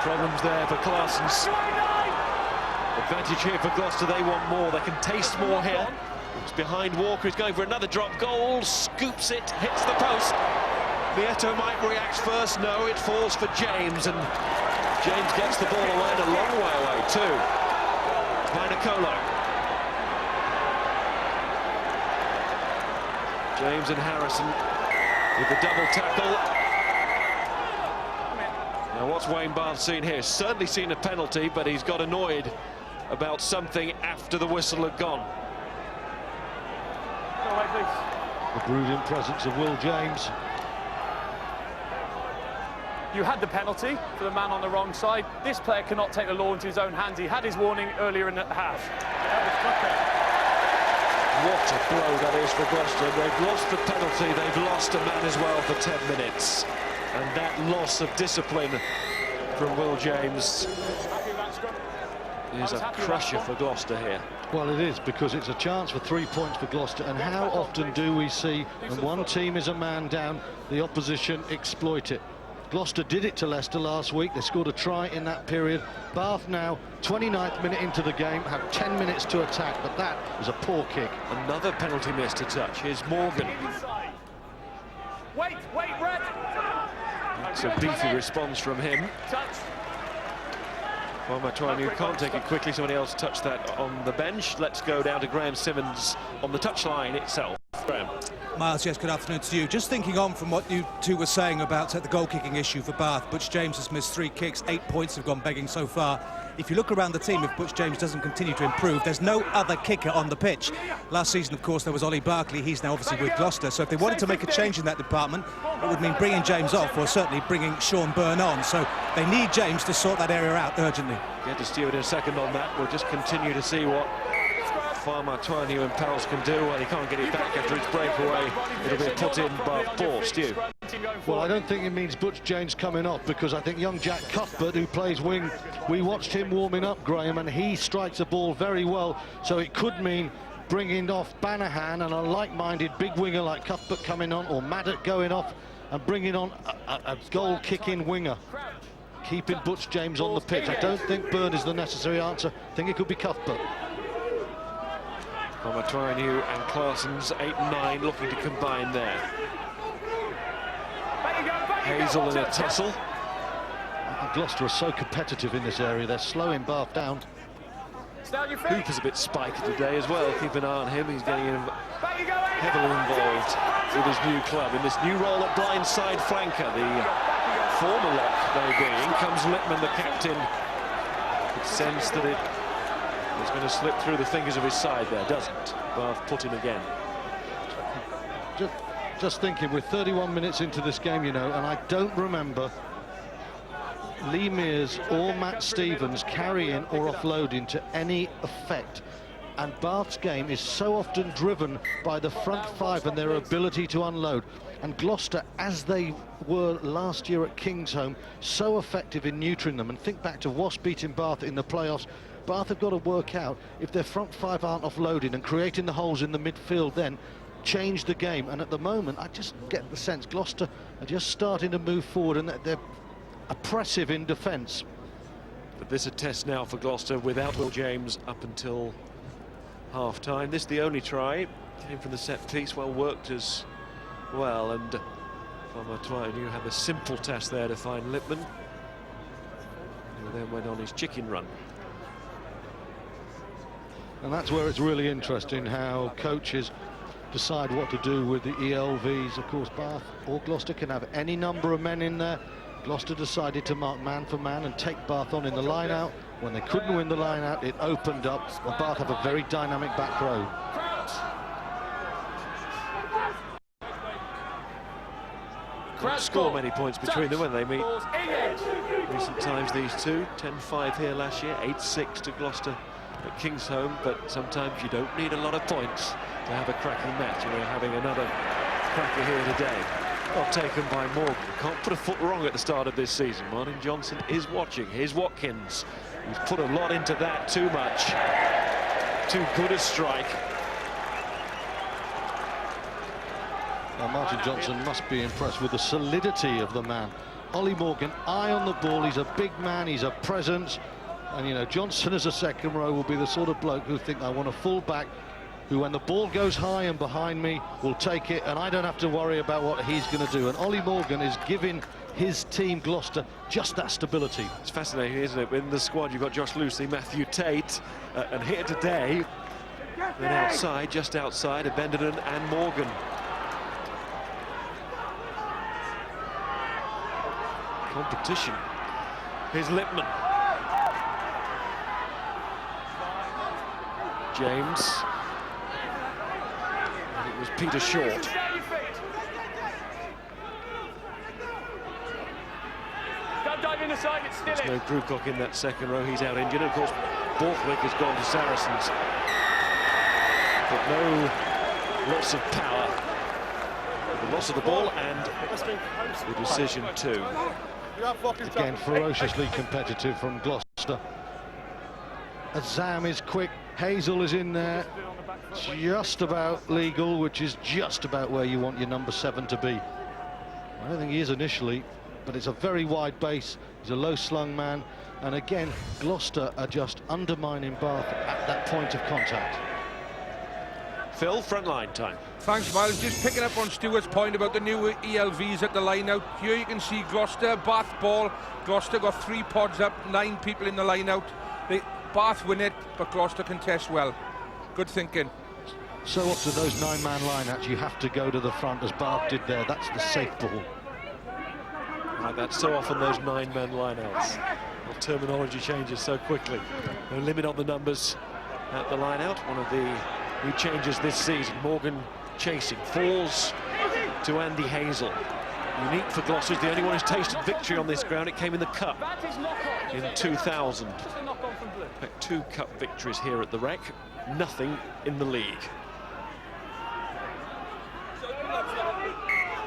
Problems there for Claessens. Advantage here for Gloucester. They want more. They can taste more here. It's behind Walker. He's going for another drop goal. Scoops it. Hits the post. Vieto might react first. No, it falls for James, and James gets the ball away and a long way away too. Vanacola. James and Harrison with the double tackle. Now, what's Wayne Barnes seen here? Certainly seen a penalty, but he's got annoyed about something after the whistle had gone. Go away, please. The brooding presence of Will James. You had the penalty for the man on the wrong side. This player cannot take the law into his own hands. He had his warning earlier in the half. What a blow that is for Gloucester. They've lost the penalty. They've lost a man as well for 10 minutes. And that loss of discipline from Will James is a crusher for Gloucester here. Well, it is, because it's a chance for 3 points for Gloucester, and how often do we see when one team is a man down, the opposition exploit it? Gloucester did it to Leicester last week. They scored a try in that period. Bath now, 29th minute into the game, have 10 minutes to attack, but that was a poor kick. Another penalty missed to touch. Here's Morgan. Wait, Red. It's a beefy response from him. Well, Matuanu can't take it quickly. Somebody else touched that on the bench. Let's go down to Graham Simmons on the touchline itself. Graham. Miles, yes, good afternoon to you. Just thinking on from what you two were saying about the goal-kicking issue for Bath. Butch James has missed 3 kicks, 8 points have gone begging so far. If you look around the team, if Butch James doesn't continue to improve, there's no other kicker on the pitch. Last season, of course, there was Ollie Barkley. He's now obviously with Gloucester. So if they wanted to make a change in that department, it would mean bringing James off, or certainly bringing Sean Byrne on. So they need James to sort that area out urgently. Get to Stewart in a second on that. We'll just continue to see what Matuanu and Pals can do. Well, he can't get it back after his breakaway. It'll be put in by Paul. Stu. Well, I don't think it means Butch James coming off, because I think young Jack Cuthbert, who plays wing, we watched him warming up, Graham, and he strikes a ball very well. So it could mean bringing off Banahan and a like-minded big winger like Cuthbert coming on, or Maddock going off and bringing on a goal-kicking winger. keeping Butch James on the pitch. I don't think Byrne is the necessary answer. I think it could be Cuthbert. Omatwanu and Claessen's 8 and 9 looking to combine there. Hazel in a tussle. Gloucester are so competitive in this area. They're slowing Bath down. Hooper's a bit spiky today as well. Keep an eye on him. He's getting heavily involved with his new club in this new role at blindside flanker. The former lock, maybe. In comes Lippman, the captain. It sense that it is going to slip through the fingers of his side there. Doesn't. Bath put him again. Just thinking, we're 31 minutes into this game, you know, and I don't remember Lee Mears or Matt Stevens carrying or offloading to any effect. And Bath's game is so often driven by the front five and their ability to unload. And Gloucester, as they were last year at Kingsholm, so effective in neutering them. And think back to Wasp beating Bath in the playoffs. Bath have got to work out, if their front five aren't offloading and creating the holes in the midfield, then change the game. And at the moment, I just get the sense Gloucester are just starting to move forward, and they're oppressive in defence. But this is a test now for Gloucester without Will James up until half-time. This is the only try. Came from the set piece, well worked as well. And Omatwanu had the simple task there to find Lippman, who then went on his chicken run. And that's where it's really interesting how coaches decide what to do with the ELVs. Of course, Bath or Gloucester can have any number of men in there. Gloucester decided to mark man for man and take Bath on in the line-out. When they couldn't win the line-out, it opened up, and Bath have a very dynamic back row. Don't score many points between them when they meet. Recent times, these two, 10-5 here last year, 8-6 to Gloucester at Kingsholm, but sometimes you don't need a lot of points to have a cracking match, and we're having another cracker here today. Not taken by Morgan. Can't put a foot wrong at the start of this season. Martin Johnson is watching. Here's Watkins. He's put a lot into that, too much. Too good a strike. Well, Martin Johnson must be impressed with the solidity of the man. Ollie Morgan, eye on the ball. He's a big man. He's a presence. And, you know, Johnson as a second row will be the sort of bloke who think, I want a full back who, when the ball goes high and behind me, will take it, and I don't have to worry about what he's going to do. And Ollie Morgan is giving his team, Gloucester, just that stability. It's fascinating, isn't it? In the squad, you've got Josh Lucy, Matthew Tate, and here today, then outside, just outside, Abendenden and Morgan. Competition. Here's Lippman. James. And it was Peter Short. There's no Krukok in that second row. He's out injured. Of course, Borthwick has gone to Saracens. But no loss of power. The loss of the ball and the decision too. Again, ferociously competitive from Gloucester. Azam is quick. Hazel is in there. Just about legal, which is just about where you want your number 7 to be. I don't think he is initially, but it's a very wide base. He's a low-slung man. And again, Gloucester are just undermining Bath at that point of contact. Phil, front line time. Thanks, Miles. Just picking up on Stuart's point about the new ELVs at the line out. Here you can see Gloucester, Bath ball. Gloucester got 3 pods up, 9 people in the line out. Bath win it, but Gloucester contest well. Good thinking. So often those 9-man line-outs, you have to go to the front, as Bath did there. That's the safe ball. Like that, so often those 9-man line-outs. Well, terminology changes so quickly. No limit on the numbers at the line-out. One of the new changes this season. Morgan chasing, falls to Andy Hazel. Unique for Gloucester, the only one who's tasted victory on this ground. It came in the Cup in 2000. In fact, 2 Cup victories here at the Rec, nothing in the league.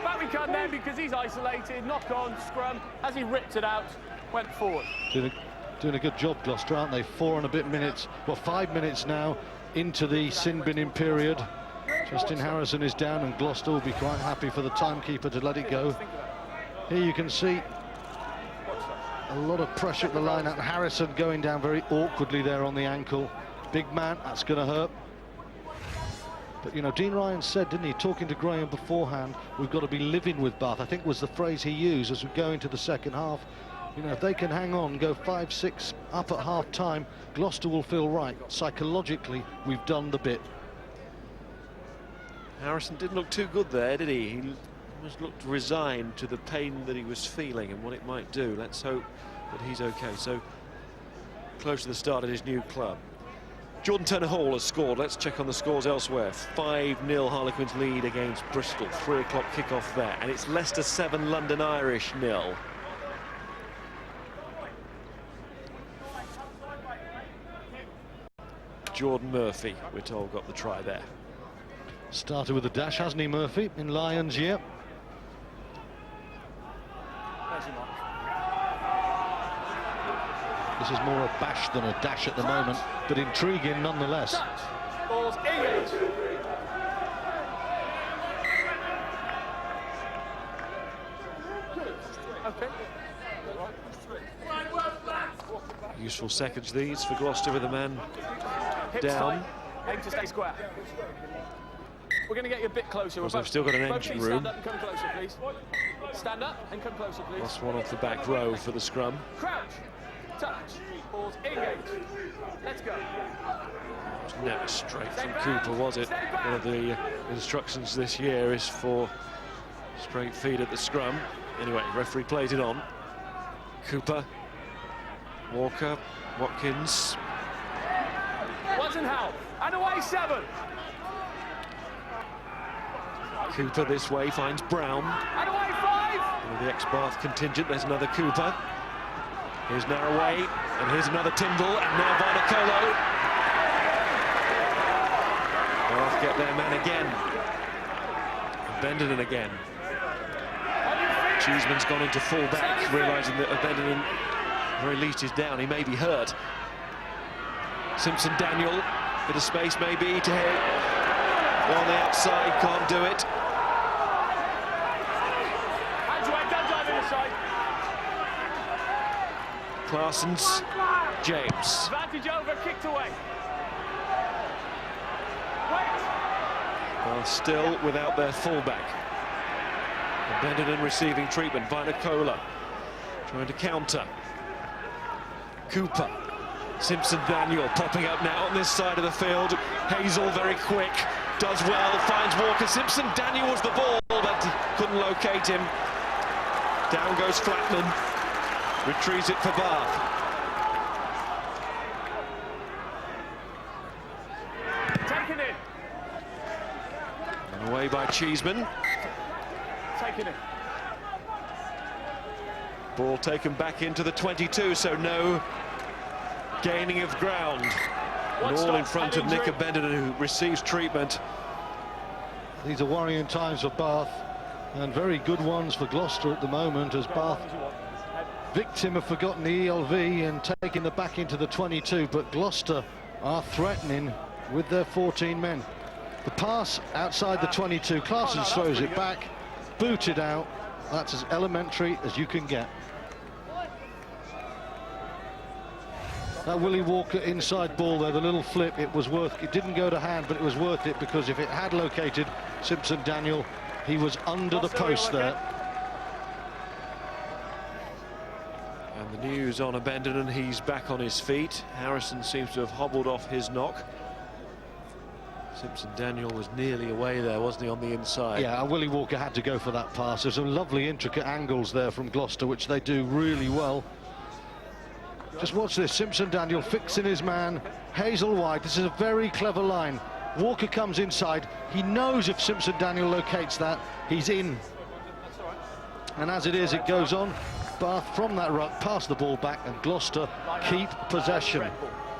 Back we come then, because he's isolated, knock on, scrum, as he ripped it out, went forward. Doing a good job, Gloucester, aren't they? 4 and a bit minutes, well, 5 minutes now into the sin binning period. Justin Harrison is down, and Gloucester will be quite happy for the timekeeper to let it go. Here you can see A lot of pressure at the line, and Harrison going down very awkwardly there on the ankle. Big man, that's going to hurt. But, you know, Dean Ryan said, didn't he, talking to Graham beforehand, we've got to be living with Bath, I think was the phrase he used as we go into the second half. You know, if they can hang on, go 5-6 up at half-time, Gloucester will feel right. Psychologically, we've done the bit. Harrison didn't look too good there, did he? He almost looked resigned to the pain that he was feeling and what it might do. Let's hope that he's okay. So close to the start of his new club. Jordan Turner-Hall has scored. Let's check on the scores elsewhere. 5-0 Harlequins lead against Bristol. 3 o'clock kickoff there. And it's Leicester 7, London Irish 0. Jordan Murphy, we're told, got the try there. Started with a dash, hasn't he, Murphy, in Lions, yeah. This is more a bash than a dash at the moment, but intriguing nonetheless. Balls engaged. Okay. Useful seconds these for Gloucester with a man Hips down. tight. Aim to stay square. We're going to get you a bit closer. Because they've still got an both engine please room. Stand up and come closer, please. Stand up and come closer, please. Lost one off the back row for the scrum. Crouch. Touch. Balls engaged. Let's go. It was never straight from Cooper, was it? One of the instructions this year is for straight feet at the scrum. Anyway, referee plays it on. Cooper, Walker, Watkins. Wasn't help. And away 7. Cooper this way finds Brown. And away 5. One of the ex-Bath contingent. There's another Cooper. Here's Narroway, and here's another Tyndall, and now Varnacolo. Bath get their man again. And Bendenden again. Cheeseman's gone into full-back, realising that Bendenden, at the very least, is down. He may be hurt. Simpson-Daniel, bit of space maybe to hit. On the outside, can't do it. Hands away, don't dive in the side. Clarson's James. Advantage over, kicked away. Wait. Well, still without their fullback. Bendenden receiving treatment. Vinocola trying to counter. Cooper. Simpson-Daniel popping up now on this side of the field. Hazel very quick. Does well, finds Walker. Simpson-Daniel was the ball, but couldn't locate him. Down goes Flatman. Retrieves it for Bath. Taken in. And away by Cheeseman. Taken in. Ball taken back into the 22, so no gaining of ground. And all in front of Nick Bendenden, who receives treatment. These are worrying times for Bath, and very good ones for Gloucester at the moment, as Bath, victim of forgotten the ELV and taking the back into the 22, but Gloucester are threatening with their 14 men. The pass outside the 22, Clarsson throws it back, booted out. That's as elementary as you can get. That Willie Walker inside ball there, the little flip, it was worth it. Didn't go to hand, but it was worth it, because if it had located Simpson-Daniel, he was under the post there. And the news on Bendenden, he's back on his feet. Harrison seems to have hobbled off his knock. Simpson-Daniel was nearly away there, wasn't he, on the inside? Yeah, Willie Walker had to go for that pass. There's some lovely intricate angles there from Gloucester, which they do really well. Just watch this, Simpson-Daniel fixing his man, Hazel wide. This is a very clever line. Walker comes inside. He knows if Simpson-Daniel locates that, he's in. And as it is, it goes on. Bath from that ruck, pass the ball back, and Gloucester keep possession.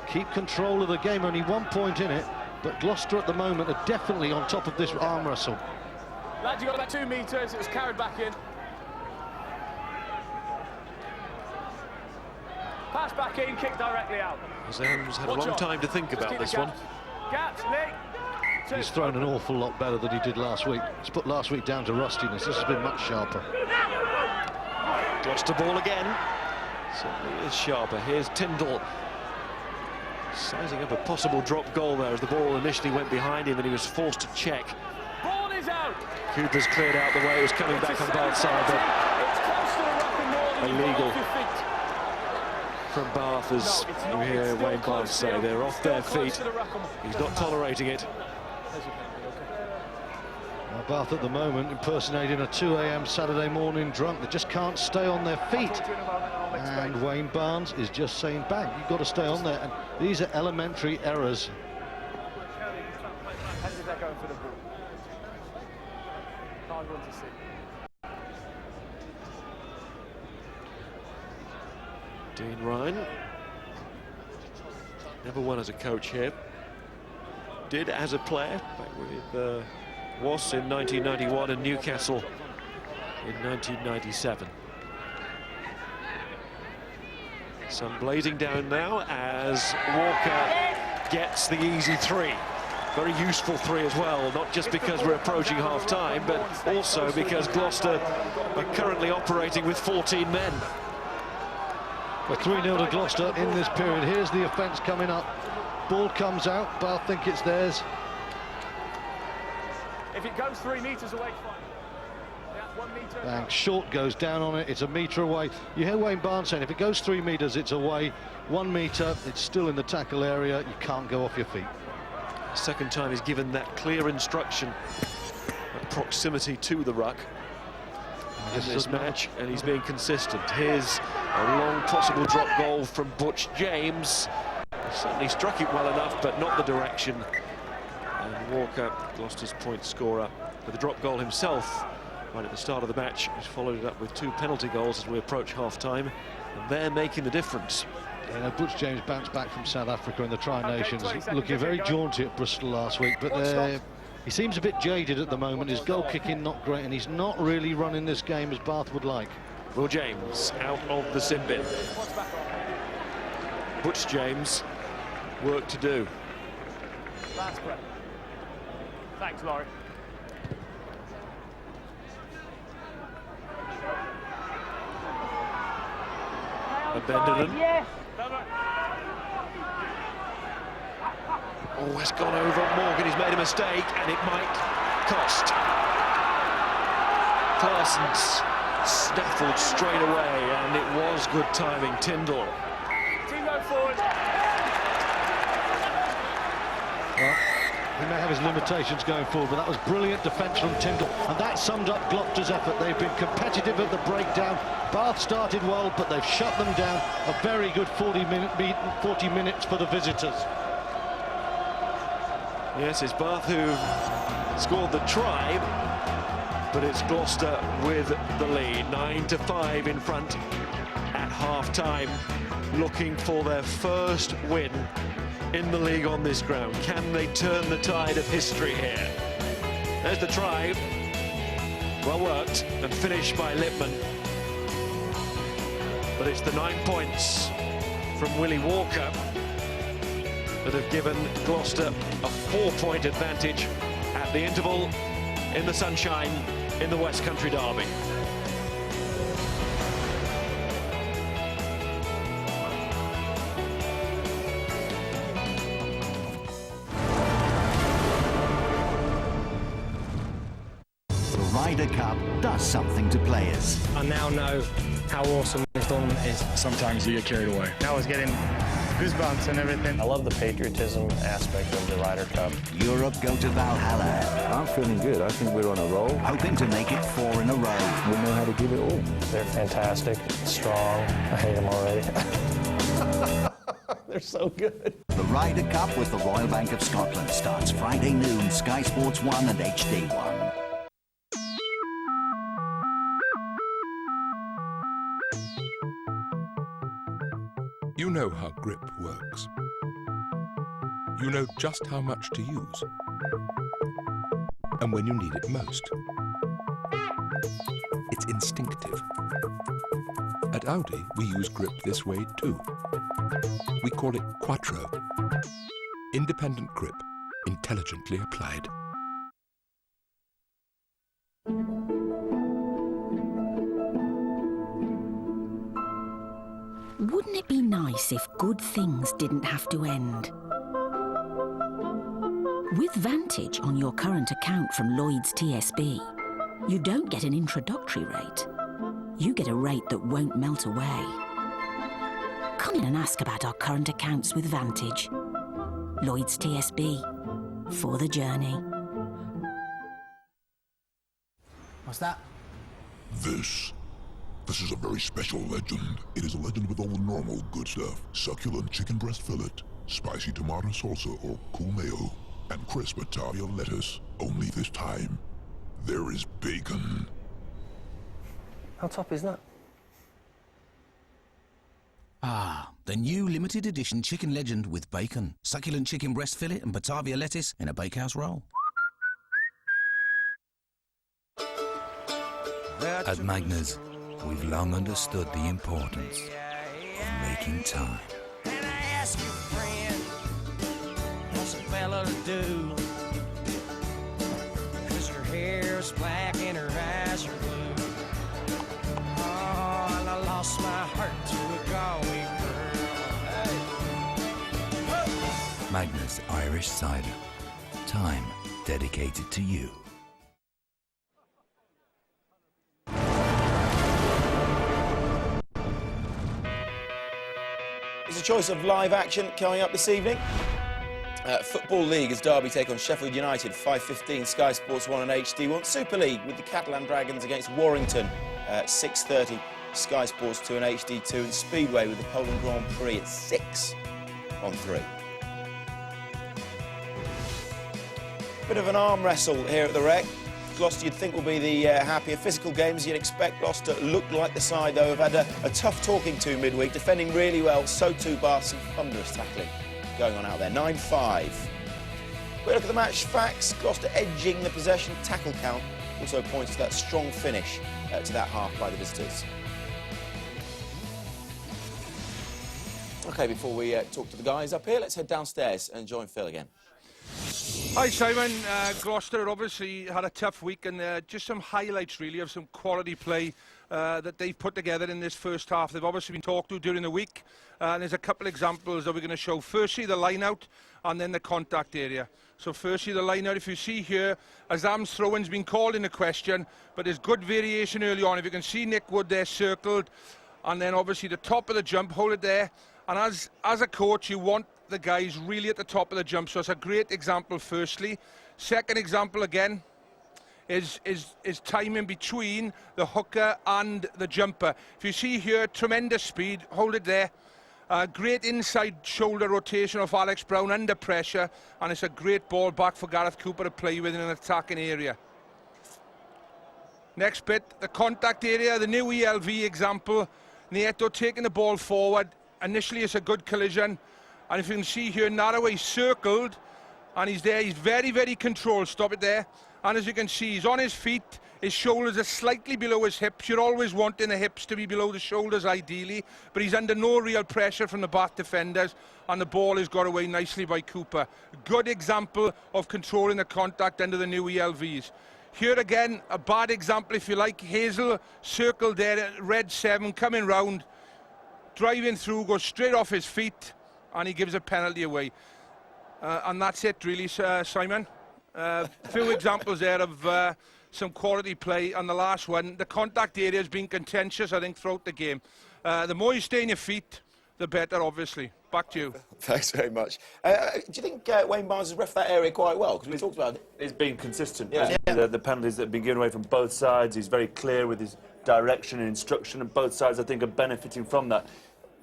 Keep control of the game, only 1 point in it, but Gloucester at the moment are definitely on top of this arm wrestle. Lads, you got about 2 metres, it was carried back in. Pass back in, kick directly out. Zam's had a long time to think about this one. Gaps, Nick. He's thrown an awful lot better than he did last week. He's put last week down to rustiness. This has been much sharper. Gloucester ball again. Certainly is sharper. Here's Tyndall sizing up a possible drop goal there as the ball initially went behind him and he was forced to check. Ball is out. Cooper's cleared out the way. It was coming back on Bath's side, but It's close to the ruck and more than you've got illegal off your feet. from Bath, as you hear Wayne Barnes say. They're off their feet. He's not tolerating it. Now Bath at the moment impersonating a 2 a.m. Saturday morning drunk. They just can't stay on their feet. And Wayne Barnes is just saying, bang, you've got to stay on there. And these are elementary errors. How did that go for the ball? Hard one to see. Dean Ryan, never won as a coach here. Did as a player, back with Was in 1991 and Newcastle in 1997. Sun blazing down now as Walker gets the easy three. Very useful three as well, not just because we're approaching half-time, but also because Gloucester are currently operating with 14 men. Well, 3-0 to Gloucester in this period. Here's the offence coming up. Ball comes out. Bath think it's theirs. If it goes 3 metres away, fine. Yeah, 1 metre. Bang, short goes down on it. It's a metre away. You hear Wayne Barnes saying if it goes 3 metres, it's away. 1 metre, it's still in the tackle area. You can't go off your feet. Second time he's given that clear instruction, that proximity to the ruck in this match, and he's being consistent. Here's a long possible drop goal from Butch James. He certainly struck it well enough, but not the direction. And Walker, Gloucester's point scorer, with a drop goal himself right at the start of the match. He's followed it up with 2 penalty goals as we approach half-time, and they're making the difference. You know, Butch James bounced back from South Africa in the Tri-Nations, looking very jaunty at Bristol last week, but he seems a bit jaded at the moment. His goal kicking not great, and he's not really running this game as Bath would like. Will James out of the sin bin. Butch James, work to do. That's great. Thanks, Laurie. Benderton. Yes. Oh, it's gone over Morgan. He's made a mistake, and it might cost. Clarson's snaffled straight away, and it was good timing. Tyndall. Team go forward. Well, he may have his limitations going forward, but that was brilliant defence from Tyndall, and that summed up Gloucester's effort. They've been competitive at the breakdown. Bath started well, but they've shut them down. A very good 40 minutes for the visitors. Yes, it's Bath who scored the try, but it's Gloucester with the lead. 9-5 in front at half-time, looking for their first win in the league on this ground. Can they turn the tide of history here? There's the try. Well worked and finished by Lippmann. But it's the 9 points from Willie Walker that have given Gloucester a 4-point advantage at the interval in the sunshine in the West Country derby. The Ryder Cup does something to players. I now know how awesome this tournament is. Sometimes you get carried away. I was getting goosebumps and everything. I love the patriotism aspect of the Ryder Cup. Europe go to Valhalla. I'm feeling good. I think we're on a roll. Hoping to make it 4 in a row. We know how to give it all. They're fantastic, strong. I hate them already. They're so good. The Ryder Cup with the Royal Bank of Scotland starts Friday noon, Sky Sports 1 and HD 1. You know how grip works. You know just how much to use and when you need it most. It's instinctive. At Audi, we use grip this way too. We call it Quattro. Independent grip, intelligently applied. Wouldn't it be nice if good things didn't have to end? With Vantage on your current account from Lloyds TSB, you don't get an introductory rate. You get a rate that won't melt away. Come in and ask about our current accounts with Vantage. Lloyds TSB, for the journey. What's that? This is a very special legend. It is a legend with all the normal good stuff. Succulent chicken breast fillet, spicy tomato salsa or cool mayo, and crisp Batavia lettuce. Only this time, there is bacon. How top is that? Ah, the new limited edition chicken legend with bacon, succulent chicken breast fillet and Batavia lettuce in a bakehouse roll. At Magners, we've long understood the importance of making time. And I ask you, friend, what's a fella to do? 'Cause your hair's black and her eyes are blue. Oh, and I lost my heart to a Galway girl. Magners Irish Cider. Time dedicated to you. There's a choice of live action coming up this evening. Football League as Derby take on Sheffield United, 5:15, Sky Sports 1 and HD1. Super League with the Catalan Dragons against Warrington, 6:30, Sky Sports 2 and HD2. And Speedway with the Poland Grand Prix at 6 on 3. Bit of an arm wrestle here at the Rec. Gloucester, you'd think, will be the happier physical games. You'd expect Gloucester look like the side, though, have had a tough talking to midweek, defending really well. So too, Bath, some thunderous tackling going on out there. 9-5. Quick look at the match facts. Gloucester edging the possession tackle count. Also points to that strong finish to that half by the visitors. OK, before we talk to the guys up here, let's head downstairs and join Phil again. Hi Simon, Gloucester obviously had a tough week, and just some highlights really of some quality play that they've put together in this first half. They've obviously been talked to during the week, and there's a couple of examples that we're going to show. Firstly, the line out and then the contact area. So firstly, the line out, if you see here, Azam's throw-in's been called into question, but there's good variation early on. If you can see Nick Wood there circled, and then obviously the top of the jump, hold it there. And as a coach, you want the guys really at the top of the jump, so it's a great example firstly. Second example again is timing between the hooker and the jumper. If you see here, tremendous speed, hold it there. Great inside shoulder rotation of Alex Brown under pressure, and it's a great ball back for Gareth Cooper to play with in an attacking area. Next bit, the contact area, the new ELV example. Nieto taking the ball forward. Initially it's a good collision. And if you can see here, Naraway circled, and he's there. He's very, very controlled. Stop it there. And as you can see, he's on his feet. His shoulders are slightly below his hips. You're always wanting the hips to be below the shoulders, ideally. But he's under no real pressure from the Bath defenders, and the ball is got away nicely by Cooper. Good example of controlling the contact under the new ELVs. Here again, a bad example, if you like. Hazel circled there at red 7, coming round, driving through, goes straight off his feet, and he gives a penalty away. And that's it, really, Simon. Few examples there of some quality play. And the last one, the contact area has been contentious, I think, throughout the game. The more you stay on your feet, the better, obviously. Back to you. Thanks very much. Do you think Wayne Barnes has reffed that area quite well? Because we talked about it. He's been consistent. Yeah. The penalties that have been given away from both sides, he's very clear with his direction and instruction, and both sides, I think, are benefiting from that.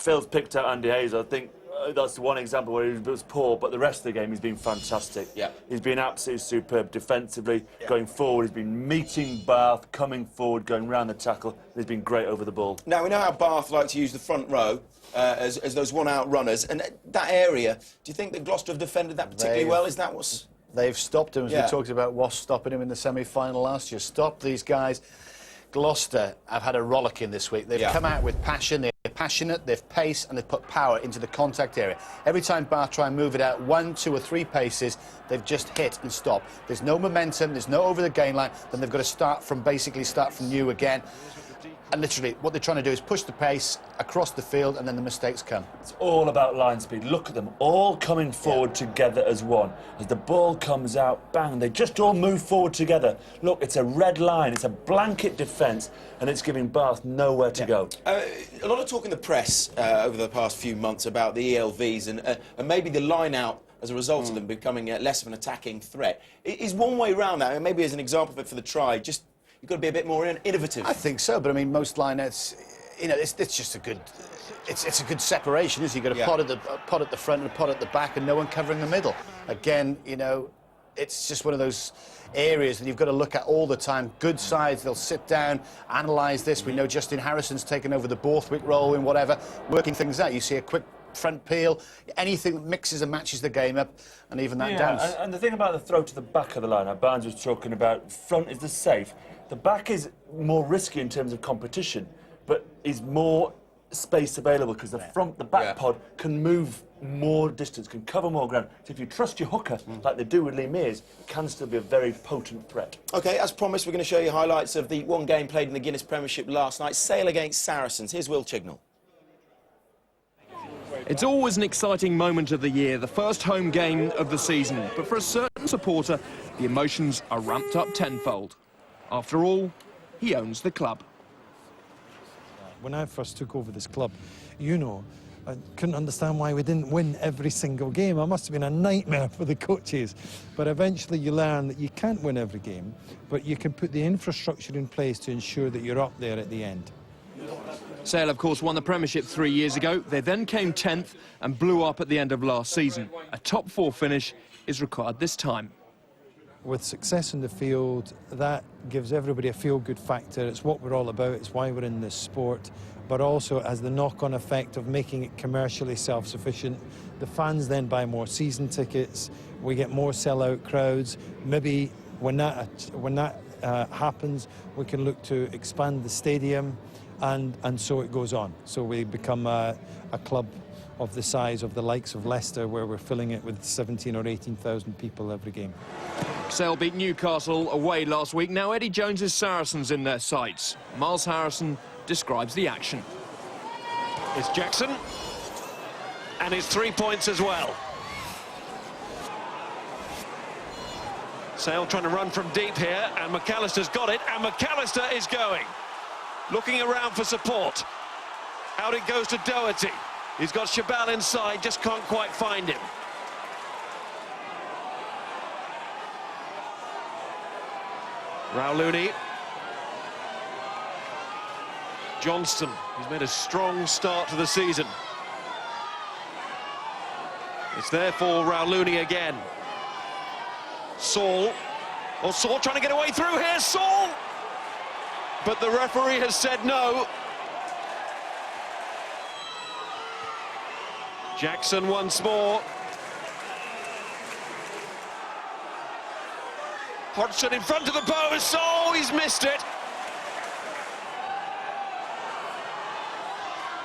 Phil's picked out Andy Hazel. I think that's one example where he was poor, but the rest of the game he's been fantastic. Yeah. He's been absolutely superb defensively, going forward. He's been meeting Bath, coming forward, going round the tackle. He's been great over the ball. Now, we know how Bath like to use the front row as those one-out runners, and that area, do you think that Gloucester have defended that particularly well? Is that what's... They've stopped him, as we talked about Wasp stopping him in the semi-final last year. Stop these guys. Gloucester have had a rollicking this week. They've come out with passion, they're passionate, they've pace, and they've put power into the contact area. Every time Bath try and move it out 1, 2 or 3 paces, they've just hit and stopped. There's no momentum, there's no over the gain line, then they've got to start from new again. And literally, what they're trying to do is push the pace across the field, and then the mistakes come. It's all about line speed. Look at them, all coming forward together as one. As the ball comes out, bang, they just all move forward together. Look, it's a red line, it's a blanket defence, and it's giving Bath nowhere to go. A lot of talk in the press over the past few months about the ELVs and maybe the line-out as a result of them becoming less of an attacking threat. Is one way around that, and maybe as an example of it for the try, just you've got to be a bit more innovative? I think so, but I mean, most line-outs, you know, it's just a good... It's a good separation, isn't it? You've got a pot at the front and a pot at the back and no one covering the middle. Again, you know, it's just one of those areas that you've got to look at all the time. Good sides, they'll sit down, analyse this. We know Justin Harrison's taken over the Borthwick role in whatever, working things out. You see a quick front peel, anything that mixes and matches the game up, and even that dance. And the thing about the throw to the back of the line, Barnes was talking about, front is the safe. The back is more risky in terms of competition, but is more space available because the back pod can move more distance, can cover more ground. So if you trust your hooker, like they do with Lee Mears, it can still be a very potent threat. OK, as promised, we're going to show you highlights of the one game played in the Guinness Premiership last night, Sale against Saracens. Here's Will Chignall. It's always an exciting moment of the year, the first home game of the season. But for a certain supporter, the emotions are ramped up tenfold. After all, he owns the club. When I first took over this club, you know, I couldn't understand why we didn't win every single game. It must have been a nightmare for the coaches. But eventually you learn that you can't win every game, but you can put the infrastructure in place to ensure that you're up there at the end. Sale, of course, won the Premiership 3 years ago. They then came 10th and blew up at the end of last season. A top 4 finish is required this time. With success in the field, that gives everybody a feel-good factor. It's what we're all about. It's why we're in this sport. But also has the knock-on effect of making it commercially self-sufficient. The fans then buy more season tickets. We get more sell-out crowds. Maybe when that happens, we can look to expand the stadium. And so it goes on. So we become a club of the size of the likes of Leicester, where we're filling it with 17 or 18,000 people every game. Sale beat Newcastle away last week. Now Eddie Jones's Saracens in their sights. Miles Harrison describes the action. It's Jackson, and it's 3 points as well. Sale trying to run from deep here, and McAllister's got it, and McAllister is going. Looking around for support. Out it goes to Doherty. He's got Chabal inside, just can't quite find him. Rauluni. Johnston, he's made a strong start to the season. It's there for Rauluni again. Saul. Oh, Saul trying to get away through here, Saul! But the referee has said no. Jackson once more. Hodgson in front of the post. Oh, he's missed it.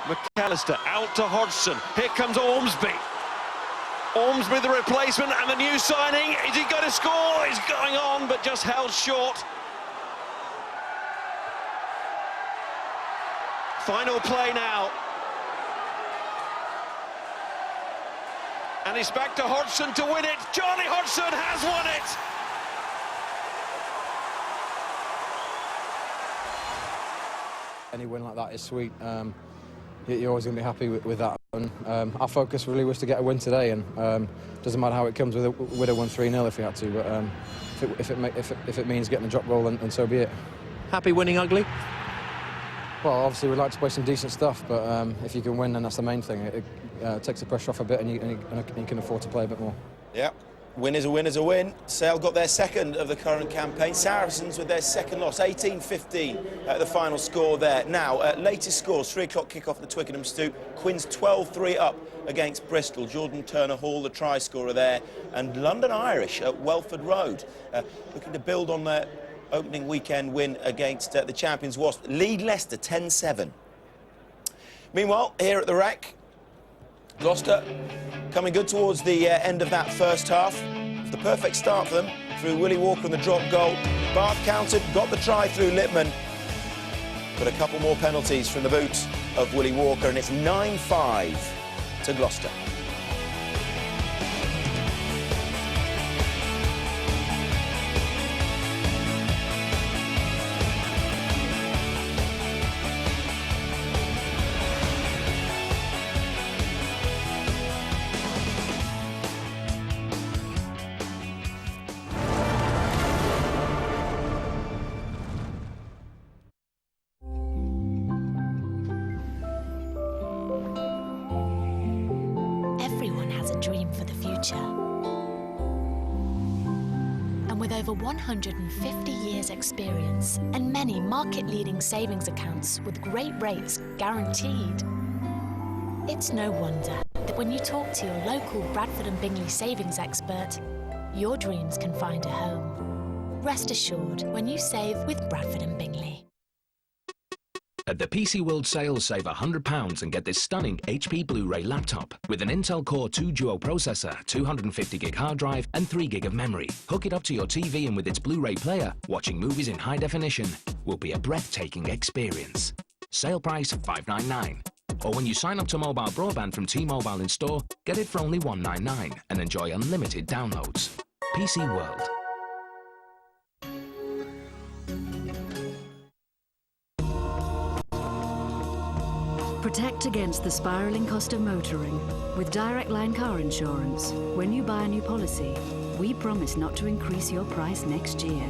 McAllister out to Hodgson. Here comes Ormsby. Ormsby the replacement and the new signing. Is he going to score? He's going on, but just held short. Final play now. And it's back to Hodgson to win it. Charlie Hodgson has won it. Any win like that is sweet. You're always going to be happy with that. And, our focus really was to get a win today, and doesn't matter how it comes. With a 1-3-0 if we had to. But if it means getting a drop goal, then so be it. Happy winning ugly? Well, obviously we'd like to play some decent stuff, but if you can win, then that's the main thing. It takes the pressure off a bit, and you can afford to play a bit more. Yeah, win is a win is a win. Sale got their second of the current campaign. Saracens with their second loss, 18-15 the final score there. Now, latest scores, 3 o'clock kick-off at the Twickenham Stoop. Quins 12-3 up against Bristol. Jordan Turner-Hall, the try scorer there. And London Irish at Welford Road, looking to build on their opening weekend win against the champions Wasp. Lead Leicester 10-7. Meanwhile, here at the Rec, Gloucester coming good towards the end of that first half. It's the perfect start for them through Willie Walker and the drop goal. Bath countered, got the try through Lippman. but a couple more penalties from the boot of Willie Walker, and it's 9-5 to Gloucester. Everyone has a dream for the future. And with over 150 years experience and many market-leading savings accounts with great rates guaranteed, it's no wonder that when you talk to your local Bradford and Bingley savings expert, your dreams can find a home. Rest assured when you save with Bradford and Bingley. At the PC World sale, save £100 and get this stunning HP Blu-ray laptop with an Intel Core 2 Duo processor, 250GB hard drive and 3GB of memory. Hook it up to your TV and with its Blu-ray player, watching movies in high definition will be a breathtaking experience. Sale price $599. Or when you sign up to mobile broadband from T-Mobile in store, get it for only $199 and enjoy unlimited downloads. PC World. Protect against the spiralling cost of motoring with Direct Line car insurance. When you buy a new policy, we promise not to increase your price next year.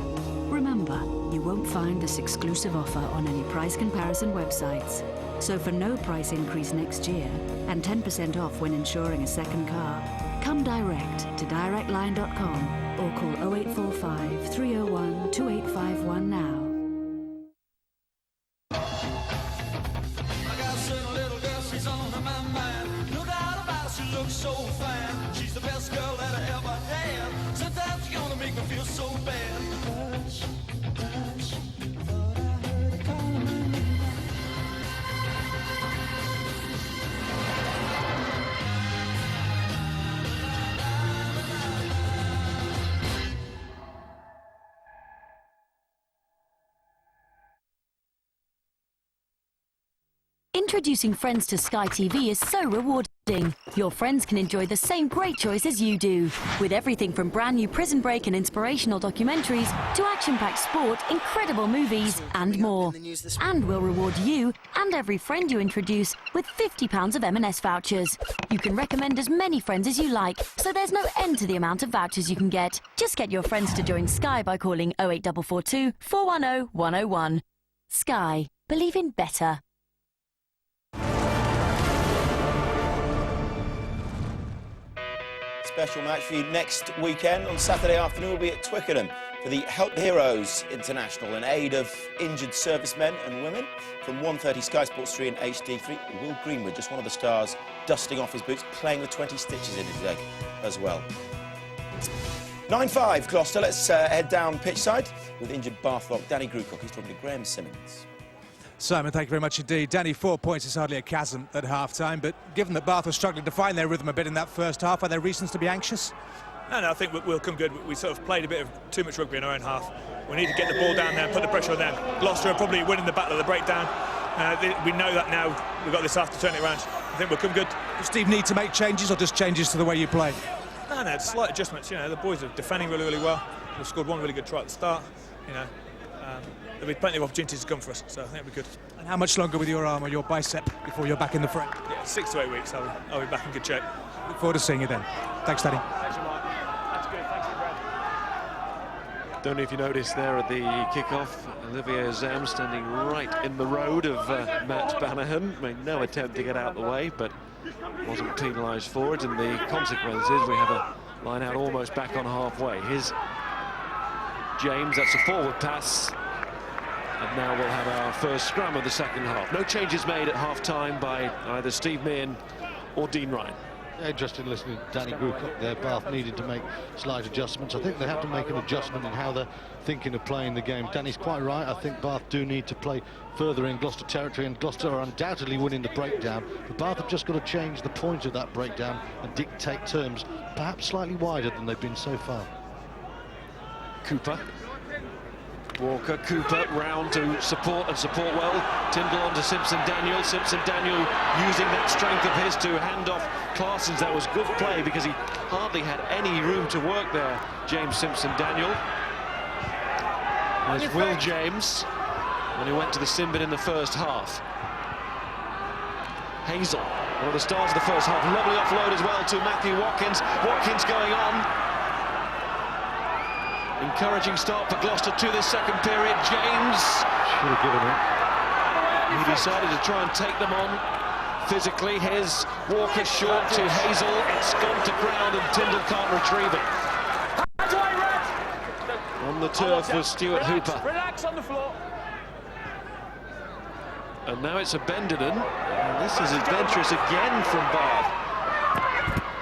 Remember, you won't find this exclusive offer on any price comparison websites. So for no price increase next year and 10% off when insuring a second car, come direct to directline.com or call 0845 301 2851 now. So fine, she's the best girl that I ever had. Sometimes you're gonna make me feel so bad. Hush, hush, thought I heard it calling. Introducing Friends to Sky TV is so rewarding. Your friends can enjoy the same great choice as you do, with everything from brand new Prison Break and inspirational documentaries to action-packed sport, incredible movies and more. And we'll reward you and every friend you introduce with £50 of M&S vouchers. You can recommend as many friends as you like, so there's no end to the amount of vouchers you can get. Just get your friends to join Sky by calling 08442 410 101. Sky. Believe in better. Special match for you next weekend. On Saturday afternoon, we'll be at Twickenham for the Help Heroes International in aid of injured servicemen and women. From 1:30 Sky Sports 3 and HD3. Will Greenwood, just one of the stars, dusting off his boots, playing with 20 stitches in his leg as well. 9-5 Gloucester. Let's head down pitch side with injured Bathlock Danny Grucock. He's talking to Graham Simmons. Simon, thank you very much indeed. Danny, 4 points is hardly a chasm at half-time, but given that Bath were struggling to find their rhythm a bit in that first half, are there reasons to be anxious? No, I think we'll come good. We sort of played a bit of too much rugby in our own half. We need to get the ball down there and put the pressure on them. Gloucester are probably winning the battle of the breakdown. We know that now. We've got this half to turn it around. I think we'll come good. Does Steve need to make changes or just changes to the way you play? No, slight adjustments. You know, the boys are defending really, really well. We've scored one really good try at the start. You know, there'll be plenty of opportunities to come for us, so I think it'll be good. And how much longer with your arm or your bicep before you're back in the frame? Yeah, 6 to 8 weeks. I'll be back in good shape. Look forward to seeing you then. Thanks, Danny. Thanks, Mark. That's good. Thank you, Brad. Don't know if you noticed there at the kick-off, Olivier Zam standing right in the road of Matt Bannahan. Made no attempt to get out the way, but wasn't penalised for it. And the consequence is we have a line out almost back on halfway. Here's James, that's a forward pass. And now we'll have our first scrum of the second half. No changes made at half-time by either Steve Meehan or Dean Ryan. Yeah, just in listening to Danny Grucock there, Bath needed to make slight adjustments. I think they have to make an adjustment in how they're thinking of playing the game. Danny's quite right. I think Bath do need to play further in Gloucester territory, and Gloucester are undoubtedly winning the breakdown. But Bath have just got to change the point of that breakdown and dictate terms, perhaps slightly wider than they've been so far. Cooper. Walker, Cooper round to support and support well. Tyndall on to Simpson-Daniel. Simpson-Daniel using that strength of his to hand off Claessens. That was good play because he hardly had any room to work there, James Simpson-Daniel. There's Will James, when he went to the sin bin in the first half. Hazel, one of the stars of the first half. Lovely offload as well to Matthew Watkins. Watkins going on. Encouraging start for Gloucester to this second period. James should have given it. He decided to try and take them on physically. Here's Walker short to Hazel. It's gone to ground and Tyndall can't retrieve it. On the turf was Stuart Hooper. Relax on the floor. And now it's a Benderden. And this is adventurous again from Bath.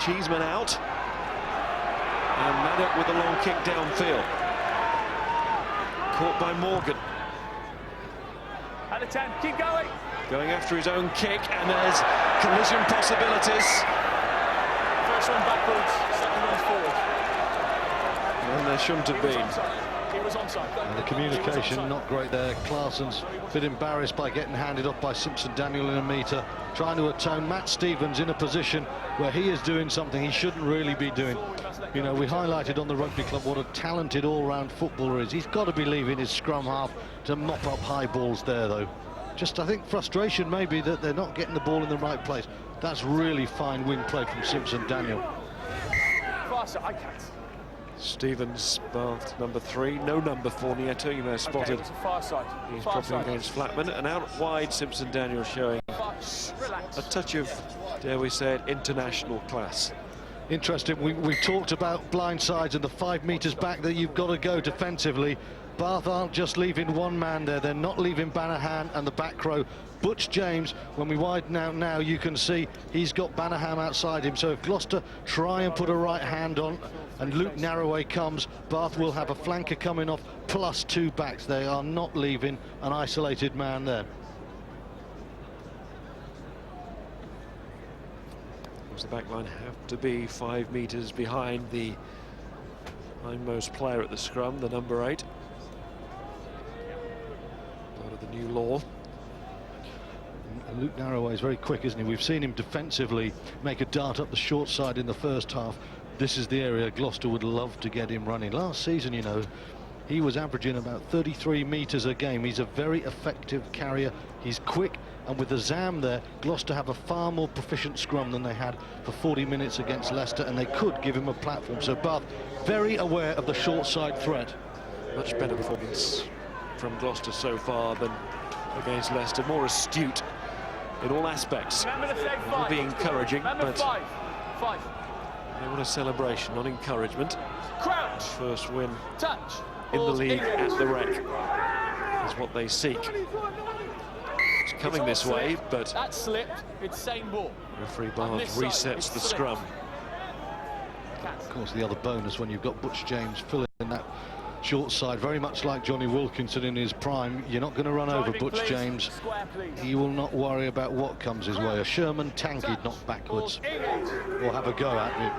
Cheeseman out. And Maddock with a long kick downfield. Caught by Morgan. Out of 10, keep going. Going after his own kick, and there's collision possibilities. First one backwards, second one forward. And there shouldn't have been. He was onside. And the communication not great there. Claessen's a bit embarrassed by getting handed off by Simpson-Daniel in a metre, trying to atone. Matt Stevens in a position where he is doing something he shouldn't really be doing. You know, we highlighted on the Rugby Club what a talented all-round footballer is. He's got to be leaving his scrum half to mop up high balls there, though. Just, I think, frustration maybe that they're not getting the ball in the right place. That's really fine wing play from Simpson-Daniel. Faster, I can't. Stevens, Bath, number 3. No number 4, Nieto. You may have spotted. Okay, far side. He's far probably side. against Flatman. And out wide, Simpson-Daniel showing a touch of, dare we say it, international class. Interesting, we've talked about blind sides and the 5 metres back that you've got to go defensively. Bath aren't just leaving one man there, they're not leaving Bannerham and the back row. Butch James, when we widen out now, you can see he's got Bannerham outside him. So if Gloucester try and put a right hand on and Luke Narroway comes, Bath will have a flanker coming off plus 2 backs. They are not leaving an isolated man there. The back line have to be 5 metres behind the hindmost player at the scrum, the number 8. Part of the new law. And Luke Narroway is very quick, isn't he? We've seen him defensively make a dart up the short side in the first half. This is the area Gloucester would love to get him running. Last season, you know, he was averaging about 33 metres a game. He's a very effective carrier. He's quick. And with the Zam there, Gloucester have a far more proficient scrum than they had for 40 minutes against Leicester, and they could give him a platform. So Bath very aware of the short side threat. Much better performance from Gloucester so far than against Leicester. More astute in all aspects. It will be encouraging, but five. They want a celebration, not encouragement. Crouch. First win Touch. in the league at the Rec is what they seek. It's coming this way, but that slipped. It's same ball. Referee Barnes resets the scrum. Of course, the other bonus when you've got Butch James filling that short side, very much like Johnny Wilkinson in his prime. You're not going to run over Butch James. He will not worry about what comes his way. A Sherman tank he'd knock backwards or have a go at him.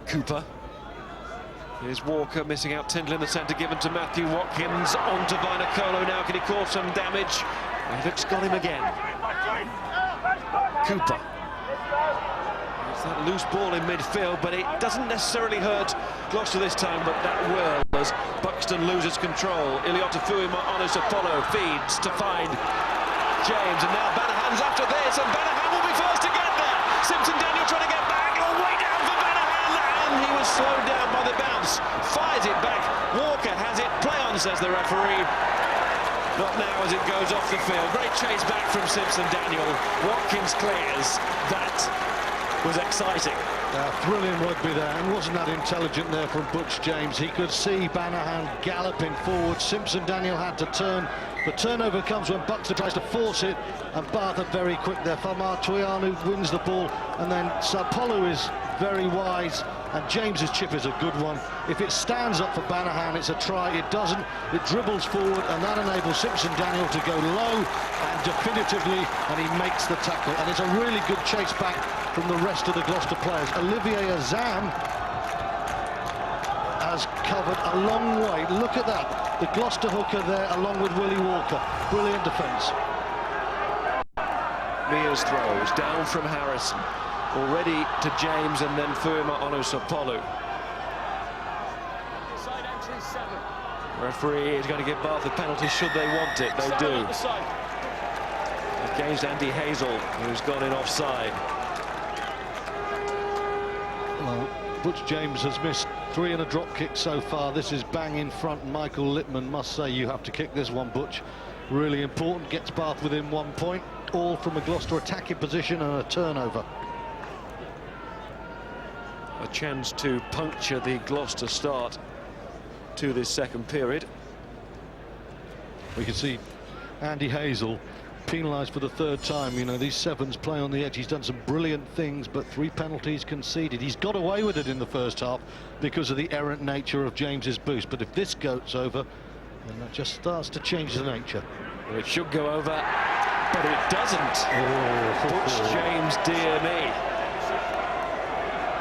Cooper. Here's Walker missing out. Tyndall in the centre, given to Matthew Watkins. On to Vainikolo now. Can he cause some damage? Maddock's got him again. Cooper. It's that loose ball in midfield, but it doesn't necessarily hurt Gloucester this time, but that will as Buxton loses control. Iliotafui Honest Apollo feeds to find James, and now Bannerham's after this, and Bannerham will be first to get there. Simpson-Daniel trying to get back, way down for Bannerham, and he was slowed down by the bounce. Fires it back. Walker has it. Play on, says the referee. Not now as it goes off the field. Great chase back from Simpson-Daniel. Watkins clears. That was exciting. Thrilling rugby there, and wasn't that intelligent there from Butch James. He could see Bannerham galloping forward. Simpson-Daniel had to turn. The turnover comes when Buxton tries to force it, and Bath are very quick there. Famar Tuianu wins the ball, and then Sapolu is very wise, and James's chip is a good one. If it stands up for Bannerham, it's a try. It doesn't. It dribbles forward, and that enables Simpson-Daniel to go low and definitively, and he makes the tackle. And it's a really good chase back from the rest of the Gloucester players. Olivier Azam has covered a long way. Look at that. The Gloucester hooker there along with Willie Walker. Brilliant defence. Mia's throws down from Harrison. Already to James and then Fuima Onosopolu. Referee is going to give Bath a penalty should they want it. They do. Against Andy Hazel, who's gone in offside. Well, Butch James has missed 3 and a drop kick so far. This is bang in front. Michael Littman must say you have to kick this one, Butch. Really important. Gets Bath within 1 point. All from a Gloucester attacking position and a turnover. A chance to puncture the Gloucester start to this second period. We can see Andy Hazel penalised for the 3rd time. You know, these sevens play on the edge. He's done some brilliant things, but 3 penalties conceded. He's got away with it in the first half because of the errant nature of James's boost. But if this goes over, then that just starts to change the nature. Well, it should go over, but it doesn't. Butch James, dear me.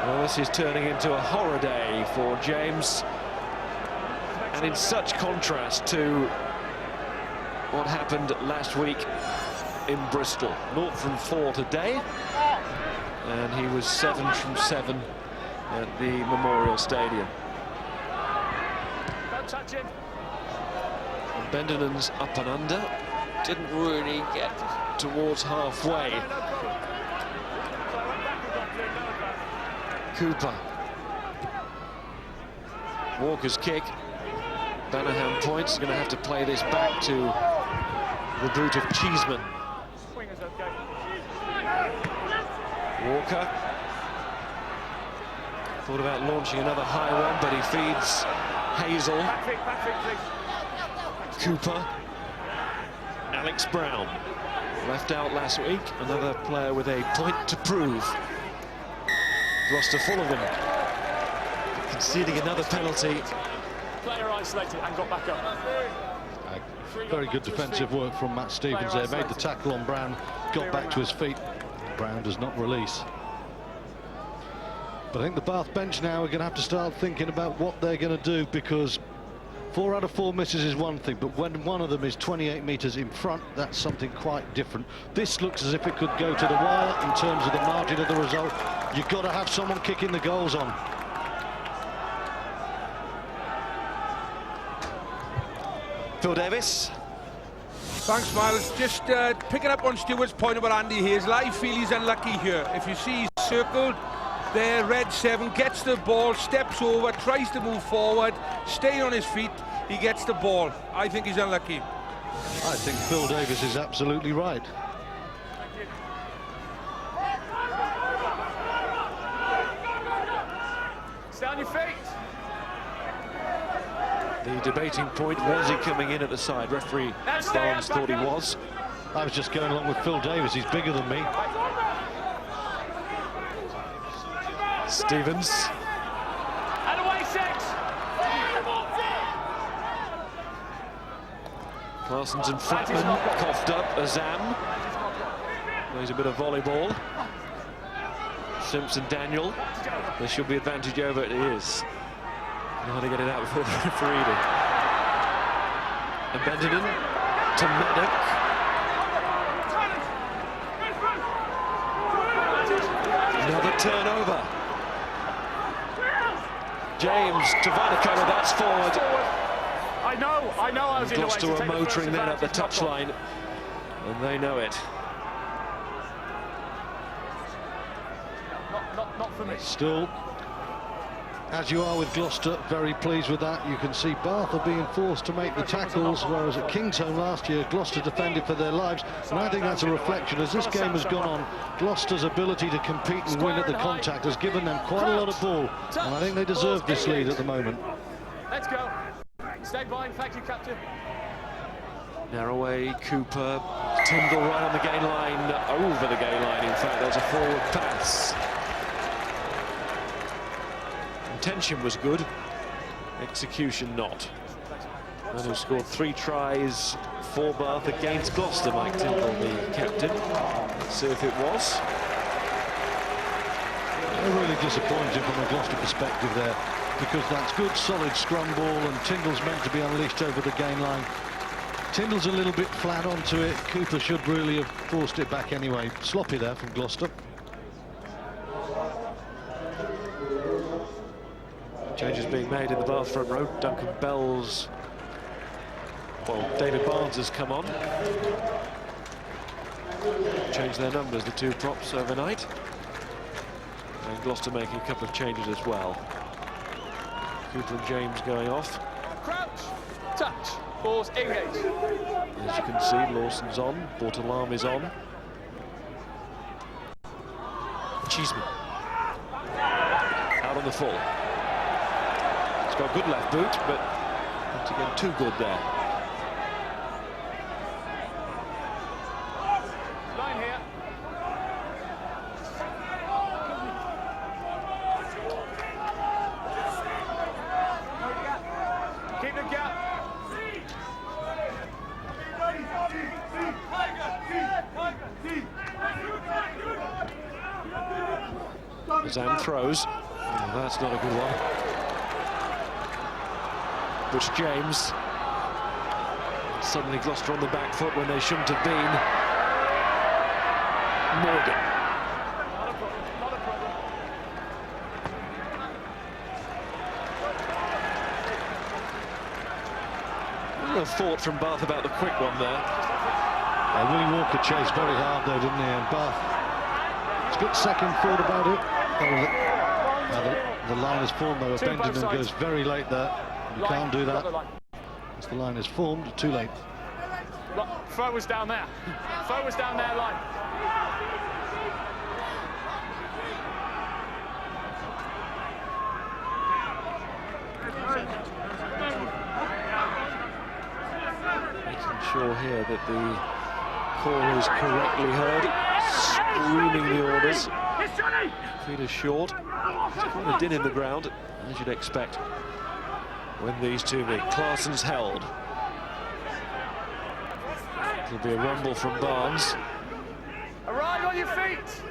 Well, this is turning into a horror day for James. And in such contrast to what happened last week in Bristol. 0 from 4 today, and he was 7 from 7 at the Memorial Stadium. Don't touch him. And Bendenon's up and under didn't really get towards halfway. Cooper. Walker's kick. Banaham points. Going to have to play this back to the boot of Cheeseman. Walker thought about launching another high one, but he feeds Hazel. Cooper. Alex Brown left out last week. Another player with a point to prove. Gloucester full of them. Conceding another penalty. Player isolated and got back up. Very good defensive work from Matt Stevens there. Made the tackle on Brown, got back to his feet. Brown does not release. But I think the Bath bench now are going to have to start thinking about what they're going to do, because 4 out of 4 misses is one thing, but when one of them is 28 metres in front, that's something quite different. This looks as if it could go to the wire in terms of the margin of the result. You've got to have someone kicking the goals on. Phil Davis. Thanks, Miles. Just picking up on Stewart's point about Andy Hazel, I feel he's unlucky here. If you see, he's circled there, red 7, gets the ball, steps over, tries to move forward, stay on his feet, he gets the ball. I think he's unlucky. I think Phil Davis is absolutely right. Stay on your feet. The debating point, was he coming in at the side? Referee Barnes thought he was. I was just going along with Phil Davis. He's bigger than me. Stevens. And away 6. Parsons and Flatman coughed up. Azam plays a bit of volleyball. Simpson Daniel. There should be advantage over it. It is. Know how to get it out before the referee did. And Benjamin to Maddock. Another turnover. James to Vanacola, that's forward. I know I was in the way. Gloucester are motoring then up the touchline, and they know it. Not for me. Still, as you are with Gloucester, very pleased with that. You can see Bath are being forced to make the tackles, whereas at Kingsholm last year, Gloucester defended for their lives. And I think that's a reflection. As this game has gone on, Gloucester's ability to compete and win at the contact has given them quite a lot of ball. And I think they deserve this lead at the moment. Let's go. Stay by. Thank you, Captain. Narroway, Cooper, Tyndall right on the gain line, over the gain line. In fact, there's a forward pass. Intention was good, execution not. And who scored 3 tries for Bath against Gloucester, Mike Tyndall, the captain. Let's see if it was. Really disappointing from a Gloucester perspective there. because that's good, solid scrum ball, and Tyndall's meant to be unleashed over the gain line. Tyndall's a little bit flat onto it. Cooper should really have forced it back anyway. Sloppy there from Gloucester. Changes being made in the Bath front row. Duncan Bell's... Well, David Barnes has come on. Changed their numbers, the two props, overnight. And Gloucester making a couple of changes as well. Cooper and James going off. Crouch, touch, pause, engage. As you can see, Lawson's on, Bortalam is on. Cheeseman out on the full. He's got a good left boot, but not again too good there. Line here. Keep the gap. Zam throws. Oh, that's not a good one. Butch James. Suddenly Gloucester on the back foot when they shouldn't have been. Morgan. A little thought from Bath about the quick one there. Willie Walker chased very hard though, didn't he? And Bath, it's a good second thought about it. The line is formed though. Benjamin goes very late there. You can't do that. As the line is formed, too late. Throw was down there. Throw was down there, line. Making sure here that the call is correctly heard. Screaming the orders. Feet are short. He's quite a din in the ground, as you'd expect when these two meet. Clarson's held. There'll be a rumble from Barnes. Arrive on your feet.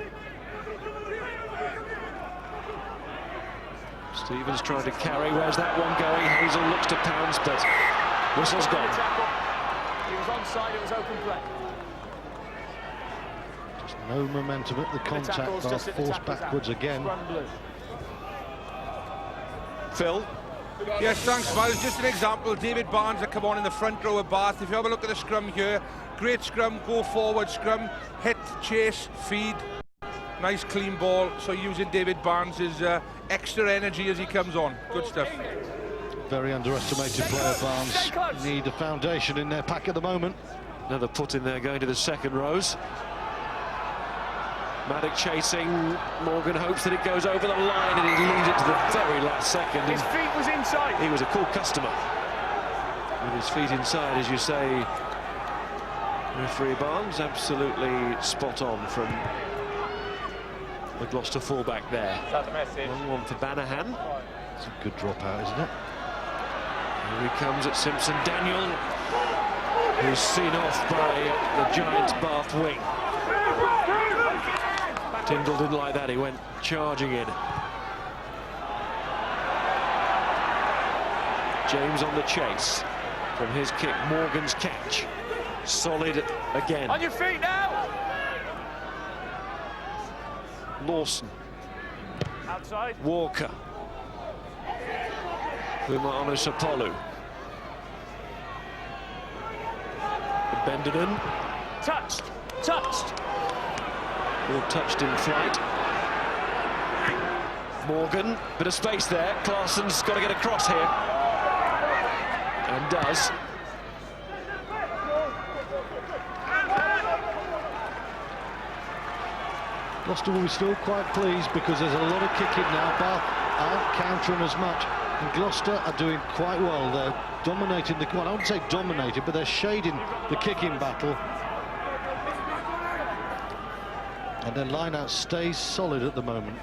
Stevens trying to carry. Where's that one going? Hazel looks to pounce, but whistle's gone. He was onside, it was open play. Just no momentum at the contact. Bath forced backwards again. Phil? Yes, thanks, Miles. Just an example, David Barnes had come on in the front row of Bath. If you have a look at the scrum here, great scrum, go forward scrum, hit, chase, feed. Nice clean ball, so using David Barnes' extra energy as he comes on. Good stuff. Very underestimated player, Barnes. Need a foundation in their pack at the moment. Another put in there going to the second rows. Maddock chasing. Morgan hopes that it goes over the line, and he leaves it to the very last second. His feet was inside. He was a cool customer. With his feet inside, as you say, referee Barnes, absolutely spot on from the Gloucester fullback there. That's the message. Long one for Banahan. It's a good drop out, isn't it? Here he comes at Simpson. Daniel, who's seen off by the Giants' Bath wing. Tyndall didn't like that, he went charging in. James on the chase from his kick. Morgan's catch. Solid again. On your feet now! Lawson. Outside. Walker. Umar Sapolu. Bendenon. Touched. Touched. All touched in flight. Morgan, bit of space there. Clarson's got to get across here. And does. Gloucester will be still quite pleased because there's a lot of kicking now. Bath aren't countering as much. And Gloucester are doing quite well. They're dominating the... Well, I wouldn't say dominated, but they're shading the kicking battle. And their line-out stays solid at the moment.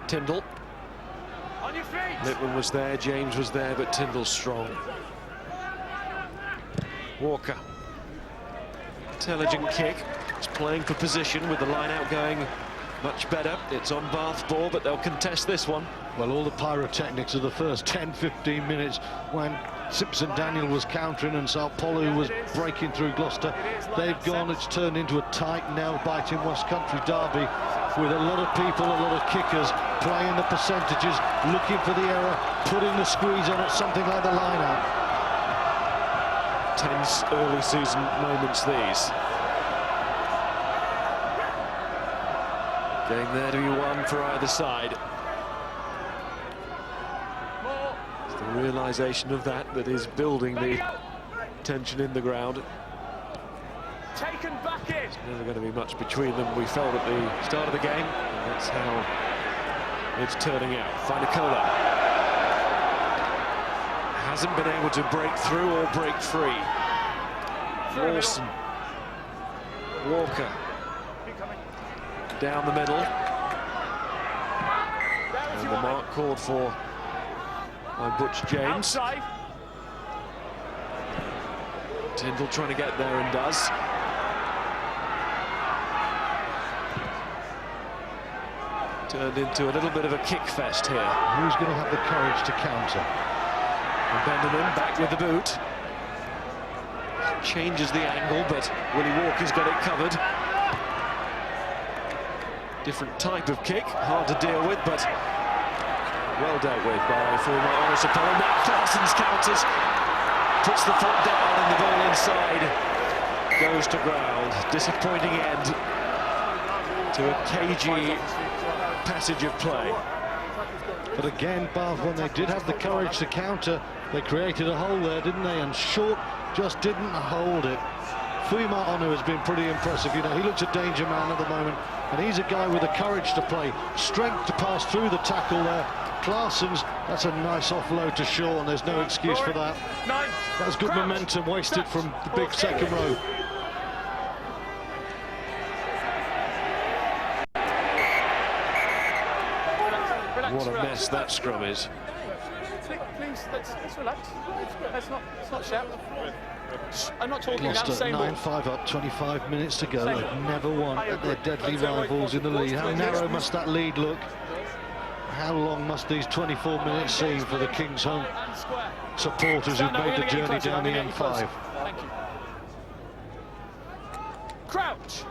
Tyndall. On your feet. Littman was there, James was there, but Tyndall's strong. Walker. Intelligent kick. It's playing for position with the line out going much better. It's on Bath ball, but they'll contest this one. Well, all the pyrotechnics of the first 10-15 minutes when Simpson-Daniel was countering and Sarpolu was breaking through Gloucester, they've gone. It's turned into a tight, nail-biting West Country derby with a lot of people, a lot of kickers playing the percentages, looking for the error, putting the squeeze on at something like the line-out. Tense early season moments these. Game there to be won for either side. It's the realisation of that is building the tension in the ground. Taken back in. There's never going to be much between them, we felt at the start of the game, and that's how it's turning out. Finicola hasn't been able to break through or break free. Lawson, Walker, down the middle, and the mark called for by Butch James. Tyndall trying to get there and does. Turned into a little bit of a kick fest here. Who's going to have the courage to counter? And Benderman back with the boot. Changes the angle, but Willie Walker's got it covered. Different type of kick, hard to deal with, but well dealt with by former Honour Sapolo. Now Clarson's counters, puts the foot down and the ball inside. Goes to ground. Disappointing end to a cagey passage of play. But again, Bath, when they did have the courage to counter, they created a hole there, didn't they? And Short just didn't hold it. Fuima Onu has been pretty impressive. You know, he looks a danger man at the moment, and he's a guy with the courage to play, strength to pass through the tackle there. Clarson's, that's a nice offload to Shaw, and there's no excuse for that. That's good momentum wasted from the big second row. What a mess that scrum is. Please, let's relax. Let's not shout. I'm not talking now. Gloucester 9-5 up, 25 minutes to go. They've never won at their deadly rivals in the lead. How narrow must that lead look? How long must these 24 minutes seem for the King's Home supporters who've made the journey down the M5? Thank you. Crouch.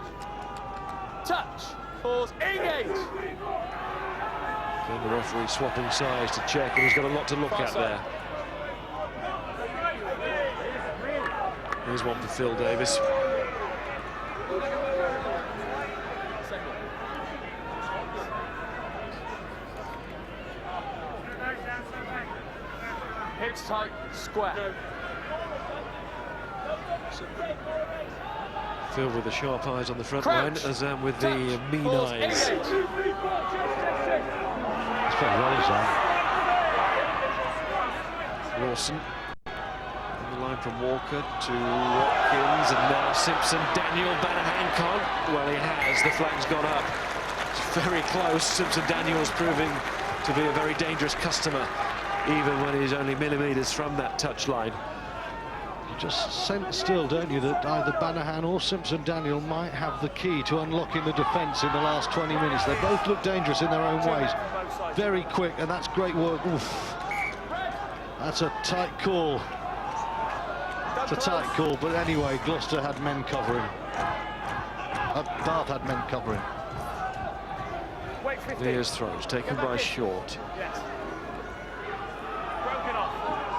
Touch. Pause. Engage. And the referee swapping sides to check, and he's got a lot to look at there. Here's one for Phil Davis. Hips tight, square. Phil with the sharp eyes on the front line, as with the mean eyes. That's very well done. Rawson on the line from Walker to Watkins, and now Simpson. Daniel Banahan can't. Well, he has. The flag's gone up. It's very close. Simpson Daniel's proving to be a very dangerous customer, even when he's only millimetres from that touchline. You just sense still, don't you, that either Banahan or Simpson-Daniel might have the key to unlocking the defence in the last 20 minutes. They both look dangerous in their own ways. Very quick, and that's great work. Oof. That's a tight call. It's a tight call, but anyway, Gloucester had men covering. Bath had men covering. There's throws taken by Short.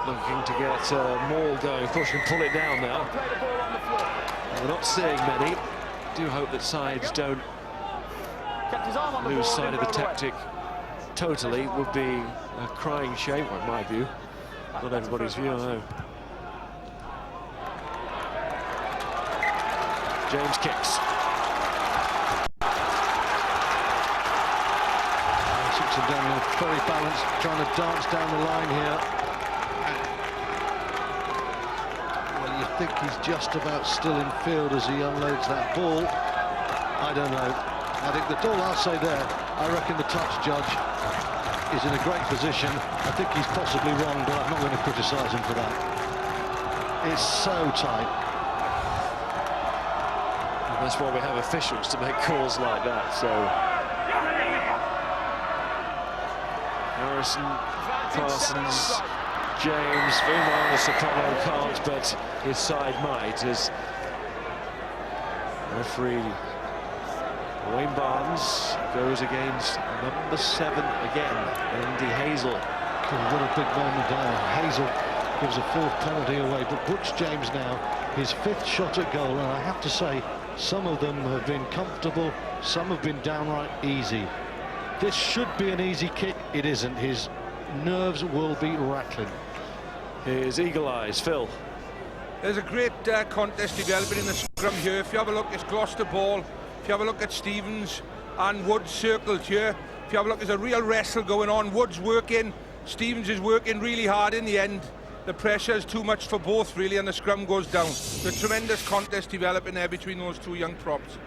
Looking to get Maul going. Of course, you can pull it down now. We're not seeing many. Do hope that sides don't lose sight of the tactic totally. It would be a crying shame, well, in my view. Not everybody's view, I know. James kicks. Simpson-Daniel very balanced, trying to dance down the line here. I think he's just about still in field as he unloads that ball. I don't know. I think that's all I'll say there. I reckon the touch judge is in a great position. I think he's possibly wrong, but I'm not going to criticise him for that. It's so tight. And that's why we have officials to make calls like that. So Harrison, Parsons, James, Vimanis, Apollo can't, but his side might, as referee Wayne Barnes goes against number 7 again, Andy Hazel. What a big moment there. Hazel gives a 4th penalty away, but Butch James now, his 5th shot at goal, and I have to say, some of them have been comfortable, some have been downright easy. This should be an easy kick, it isn't. His nerves will be rattling. Here's Eagle Eyes, Phil. There's a great contest developing in the scrum here. If you have a look, it's Gloucester ball. If you have a look at Stevens and Woods circled here. If you have a look, there's a real wrestle going on. Woods working, Stevens is working really hard in the end. The pressure is too much for both, really, and the scrum goes down. The tremendous contest developing there between those two young props.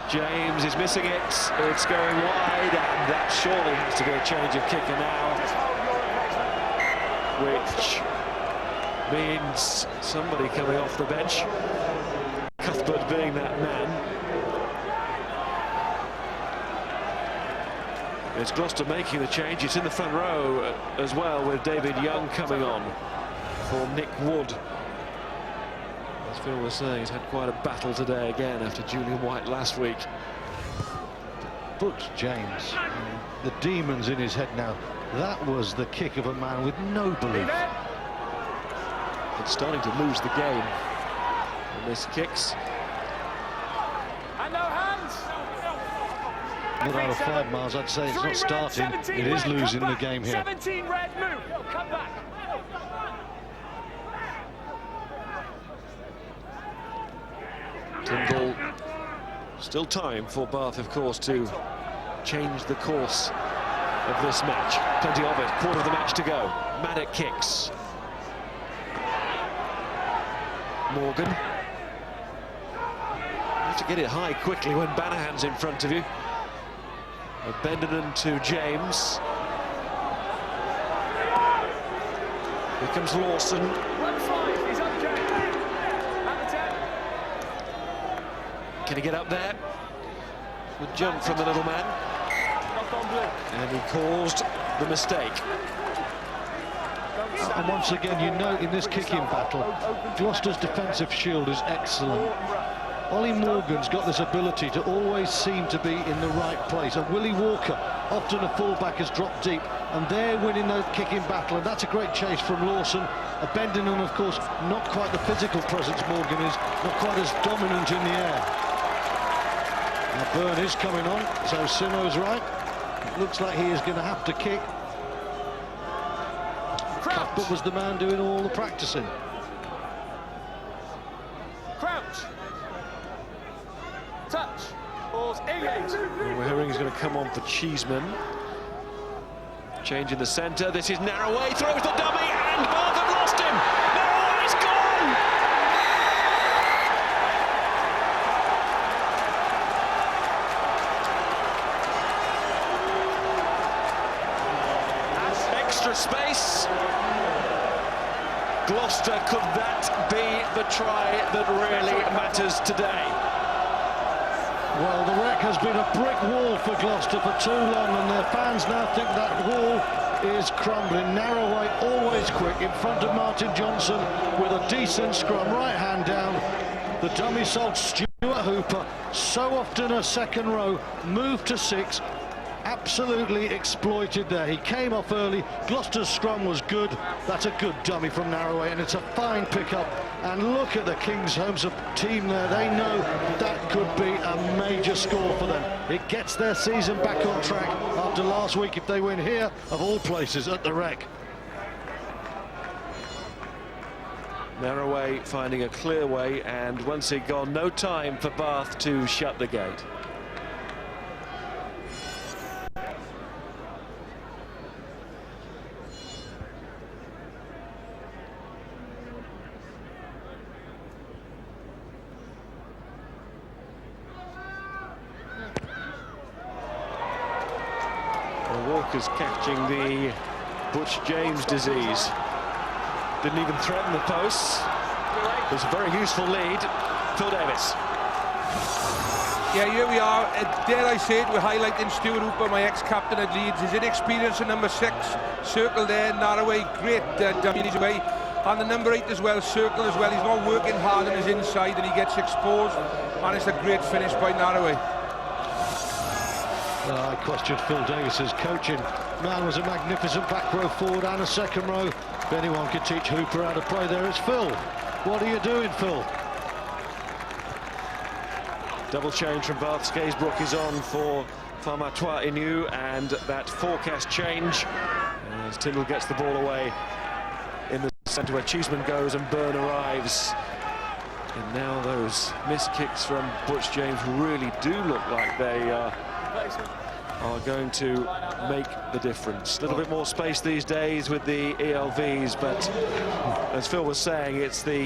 James is missing it. It's going wide, and that surely has to be a change of kicker now, which means somebody coming off the bench. Cuthbert being that man. It's Gloucester making the change. It's in the front row as well, with David Young coming on for Nick Wood. As Phil was saying, he's had quite a battle today again after Julian White last week. Butch James, the demons in his head now. That was the kick of a man with no belief. It's starting to lose the game. And this kicks. And no hands. Not out of 5 miles, I'd say it's not starting. It is losing the game here. 17 red, move. Come back. Tyndall. Still time for Bath, of course, to change the course of this match. Plenty of it. Quarter of the match to go. Maddock kicks. Morgan. You have to get it high quickly when Banahan's in front of you. Bendenon to James. Here comes Lawson. Can he get up there? Good jump from the little man. And he caused the mistake. And once again, you know, in this kicking battle, Gloucester's defensive shield is excellent. Ollie Morgan's got this ability to always seem to be in the right place. And Willie Walker, often a fullback, has dropped deep, and they're winning the kicking battle, and that's a great chase from Lawson. Bendenon, of course, not quite the physical presence Morgan is, not quite as dominant in the air. Now Byrne is coming on, so Simo's right. It looks like he is going to have to kick. Cuthbert was the man doing all the practicing. Crouch. Touch. Balls engaged. We're hearing he's going to come on for Cheeseman. Change in the centre. This is Narroway. Throws the dummy, and Bath have lost him. Narroway's gone. Extra space. Gloucester, could that be the try that really matters today? Well, the Wreck has been a brick wall for Gloucester for too long, and their fans now think that wall is crumbling. Narroway always quick in front of Martin Johnson with a decent scrum, right hand down. The dummy sold Stuart Hooper, so often a second row, moved to 6. Absolutely exploited there. He came off early. Gloucester's scrum was good. That's a good dummy from Narroway, and it's a fine pickup. And look at the King's Homes team there. They know that could be a major score for them. It gets their season back on track after last week if they win here, of all places, at the Wreck. Narroway finding a clear way, and once it gone, no time for Bath to shut the gate. Walker's catching the Butch James disease. Didn't even threaten the posts. It was a very useful lead. Phil Davis. Yeah, here we are. Dare I say it, we're highlighting Stuart Hooper, my ex-captain at Leeds. His inexperience at number 6, circle there, Narroway, great dummy in his way. And the number 8 as well, circle as well. He's not working hard on his inside and he gets exposed. And it's a great finish by Narroway. I questioned Phil Davis's coaching. Man was a magnificent back row forward and a second row. If anyone could teach Hooper how to play there, it's Phil. What are you doing, Phil? Double change from Bath. Skaysbrook is on for Farmatois Inu, and that forecast change as Tyndall gets the ball away in the centre where Cheeseman goes and Byrne arrives. And now those missed kicks from Butch James really do look like they are going to make the difference. A little bit more space these days with the ELVs, but as Phil was saying, it's the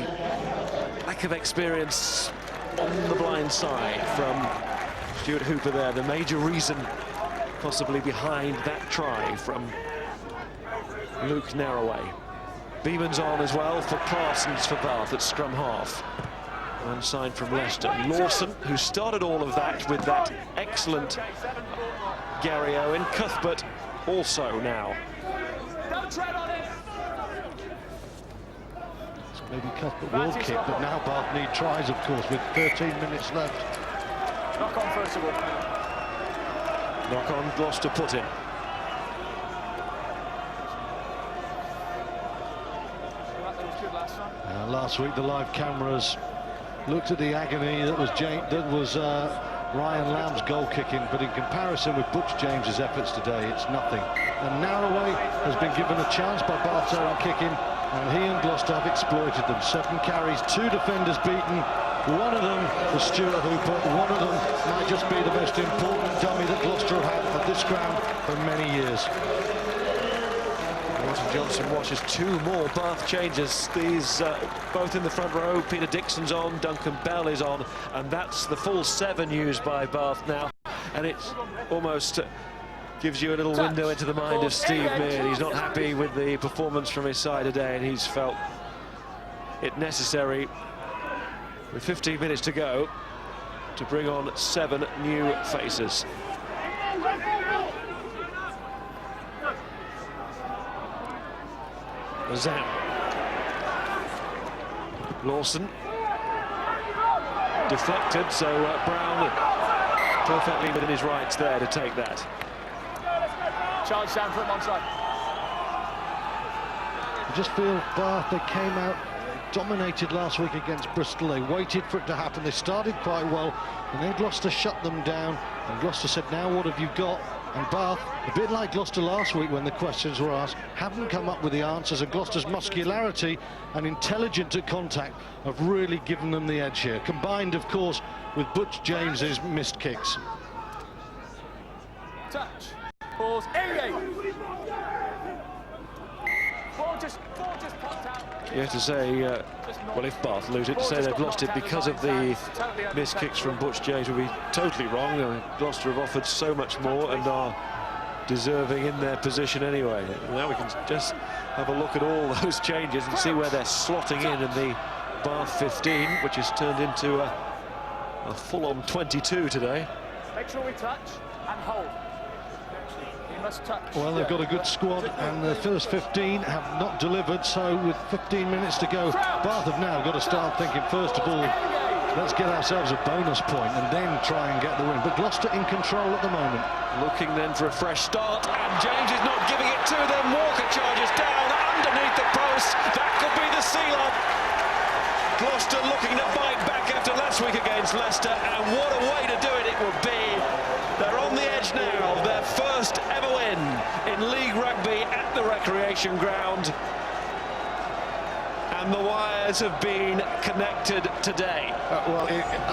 lack of experience on the blind side from Stuart Hooper there, the major reason possibly behind that try from Luke Narroway. Beeman's on as well for Parsons for Bath at scrum half. One sign from Leicester. Lawson, who started all of that with that excellent Gary Owen. Cuthbert also now. So maybe Cuthbert will kick, but now Bath need tries, of course, with 13 minutes left. Knock on first of all. Knock on, Gloucester put in. Last week the live cameras looked at the agony that was Ryan Lamb's goal kicking, but in comparison with Butch James's efforts today, it's nothing. And Narroway has been given a chance by Bath's own kicking, and he and Gloucester have exploited them. 7 carries, 2 defenders beaten. One of them was Stuart Hooper. One of them might just be the most important dummy that Gloucester have had at this ground for many years. Martin Johnson watches 2 more Bath changes. These both in the front row. Peter Dixon's on, Duncan Bell is on, and that's the full 7 used by Bath now. And it almost gives you a little window into the mind of Steve Meehan. He's not happy with the performance from his side today, and he's felt it necessary, with 15 minutes to go, to bring on 7 new faces. Zam. Lawson. Deflected, so Brown perfectly within his rights there to take that. Charge down from one side. I just feel Bath, they came out, dominated last week against Bristol. They waited for it to happen. They started quite well, and then Gloucester shut them down. And Gloucester said, now what have you got? And Bath, a bit like Gloucester last week when the questions were asked, haven't come up with the answers, and Gloucester's muscularity and intelligence at contact have really given them the edge here, combined, of course, with Butch James's missed kicks. Touch. Pause. Engage. Ball just popped out. You have to say, well, if Bath lose it, to say they've lost it because of the missed kicks from Butch James would be totally wrong. Gloucester have offered so much more and are deserving in their position anyway. Now we can just have a look at all those changes and see where they're slotting in the Bath 15, which has turned into a full-on 22 today. Make sure we touch and hold. Must touch. Well, they've got a good squad, and the first 15 have not delivered, so with 15 minutes to go, Bath have now got to start thinking, first of all, let's get ourselves a bonus point and then try and get the win. But Gloucester in control at the moment. Looking then for a fresh start, and James is not giving it to them. Walker charges down underneath the post. That could be the sealer. Gloucester looking to fight back after last week against Leicester, and what a way to do it would be. They're on the edge now, their first ever win in League Rugby at the Recreation Ground. And the wires have been connected today.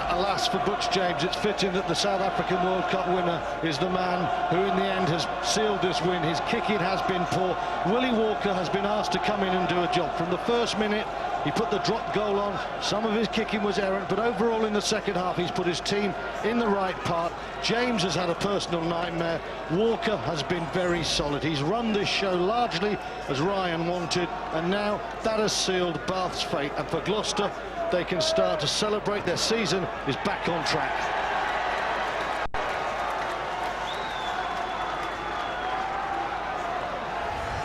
Alas for Butch James, it's fitting that the South African World Cup winner is the man who in the end has sealed this win. His kicking has been poor. Willie Walker has been asked to come in and do a job. From the first minute, he put the drop goal on. Some of his kicking was errant, but overall in the second half, he's put his team in the right part. James has had a personal nightmare. Walker has been very solid. He's run this show largely as Ryan wanted, and now that has sealed Bath's fate. And for Gloucester, they can start to celebrate. Their season is back on track.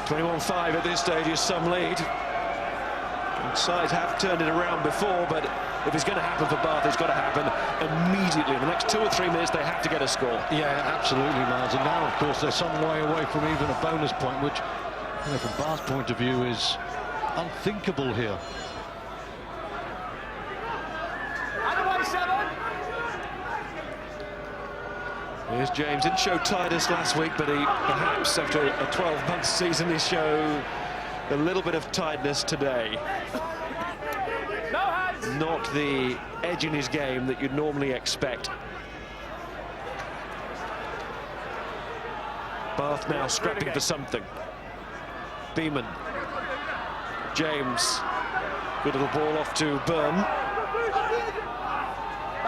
(21-5) at this stage is some lead. Both sides have turned it around before, but if it's going to happen for Bath, it's got to happen immediately. In the next 2 or 3 minutes, they have to get a score. Yeah, absolutely, Miles. And now, of course, they're some way away from even a bonus point, which, you know, from Bath's point of view, is unthinkable here. Here's James. Didn't show tidiness last week, but he perhaps, after a 12-month season, he showed a little bit of tiredness today. Not the edge in his game that you'd normally expect. Bath now scrapping for something. Beeman. James. Good little ball off to Byrne.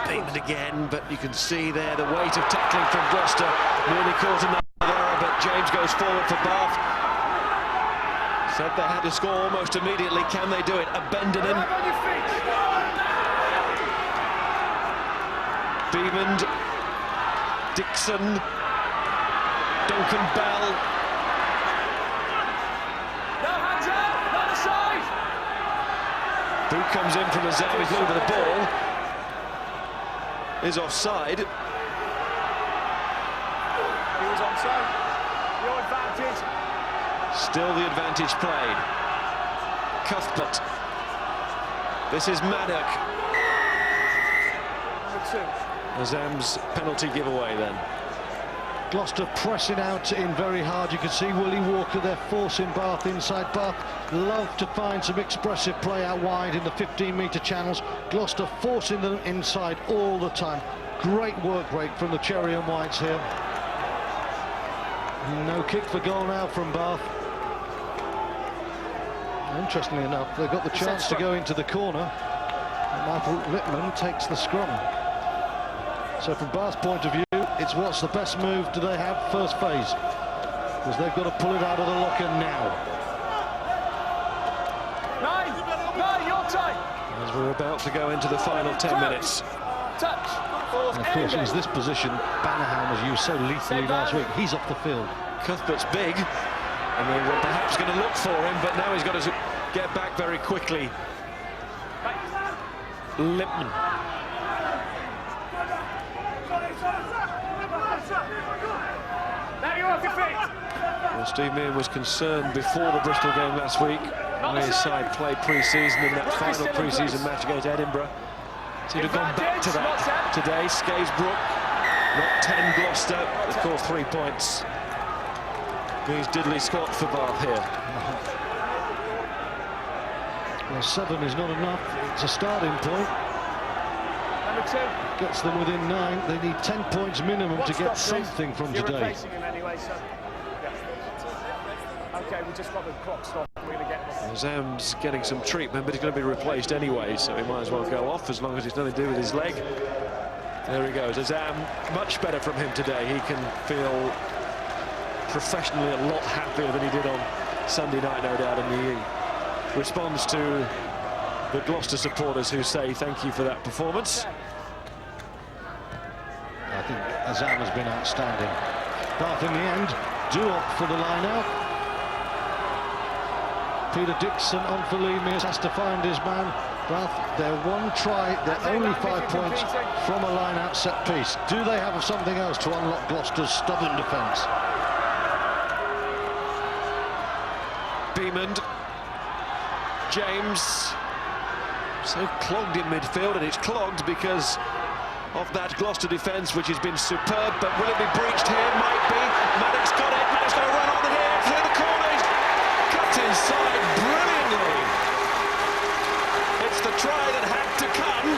Beeman again, but you can see there the weight of tackling from Gloucester. Nearly caught another error, but James goes forward for Bath. Said they had to score almost immediately. Can they do it? Abendinen. Beeman. Dixon. Duncan Bell. No hands up, not the side. Boot comes in from Azam. He's looking for the ball. Is offside. He was onside. Your advantage. Still the advantage played. Cuthbert. This is Maddock. Azam's penalty giveaway then. Gloucester pressing out in very hard. You can see Willie Walker, they're forcing Bath inside. Bath love to find some expressive play out wide in the 15-metre channels. Gloucester forcing them inside all the time. Great work rate from the Cherry and Whites here. No kick for goal now from Bath. Interestingly enough, they've got the chance to go into the corner. And Michael Lippman takes the scrum. So from Bath's point of view, it's what's the best move do they have first phase, because they've got to pull it out of the locker now. Nine, your time. As we're about to go into the final 10 minutes. Touch. And of course, in this position, Bannerham was used so lethally last week. He's off the field. Cuthbert's big, and they were perhaps going to look for him, but now he's got to get back very quickly. Lippman. Well, Steve Meehan was concerned before the Bristol game last week when his side played pre-season in that final pre-season match against Edinburgh. Seemed to have gone back to that today. Scaysbrook, not 10 Gloucester, of course 3 points. Means diddly squat for Bath here. Well, 7 is not enough. It's a starting point. Number 2. Gets them within 9. They need 10 points minimum to get something from today. You're replacing him anyway, so. Yeah. OK, we just got the clock stop. We're going to get one. Zam's getting some treatment, but he's going to be replaced anyway, so he might as well go off as long as it's nothing to do with his leg. There he goes. Azam, much better from him today. He can feel professionally a lot happier than he did on Sunday night, no doubt, and he responds to the Gloucester supporters who say thank you for that performance. I think Azam has been outstanding. Bath in the end do opt for the line out. Peter Dixon on for Lee Mears, has to find his man. Bath, their one try, they're only 5 points from a line out set piece. Do they have something else to unlock Gloucester's stubborn defence? Beeman. James. So clogged in midfield, and it's clogged because of that Gloucester defence, which has been superb. But will it be breached here? Might be. Maddock's got it. Maddock's going to run on here through the corner. He's cut inside brilliantly. It's the try that had to come.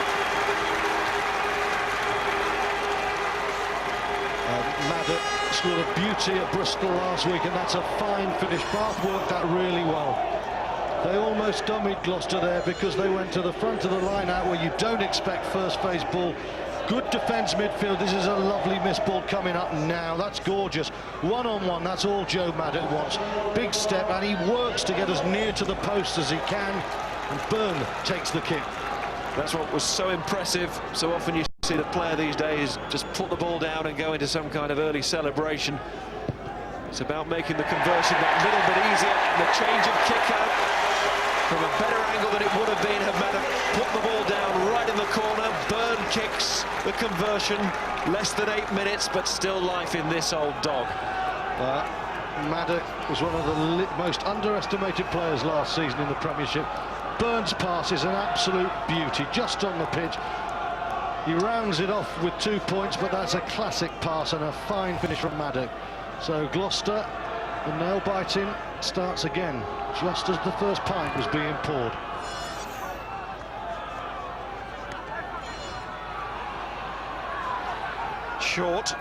Maddock scored a beauty at Bristol last week, and that's a fine finish. Bath worked that really well. They almost dummied Gloucester there because they went to the front of the line out where you don't expect first phase ball. Good defence midfield. This is a lovely miss ball coming up now. That's gorgeous. One-on-one, that's all Joe Maddock wants. Big step, and he works to get as near to the post as he can. And Byrne takes the kick. That's what was so impressive. So often you see the player these days just put the ball down and go into some kind of early celebration. It's about making the conversion that little bit easier, and the change of kick out from a better angle than it would have been had Maddock put the ball down right in the corner. Byrne kicks the conversion, less than 8 minutes, but still life in this old dog. Maddock was one of the most underestimated players last season in the Premiership. Byrne's pass is an absolute beauty, just on the pitch. He rounds it off with 2 points, but that's a classic pass and a fine finish from Maddock. So Gloucester, the nail-biting starts again, just as the first pint was being poured. Short.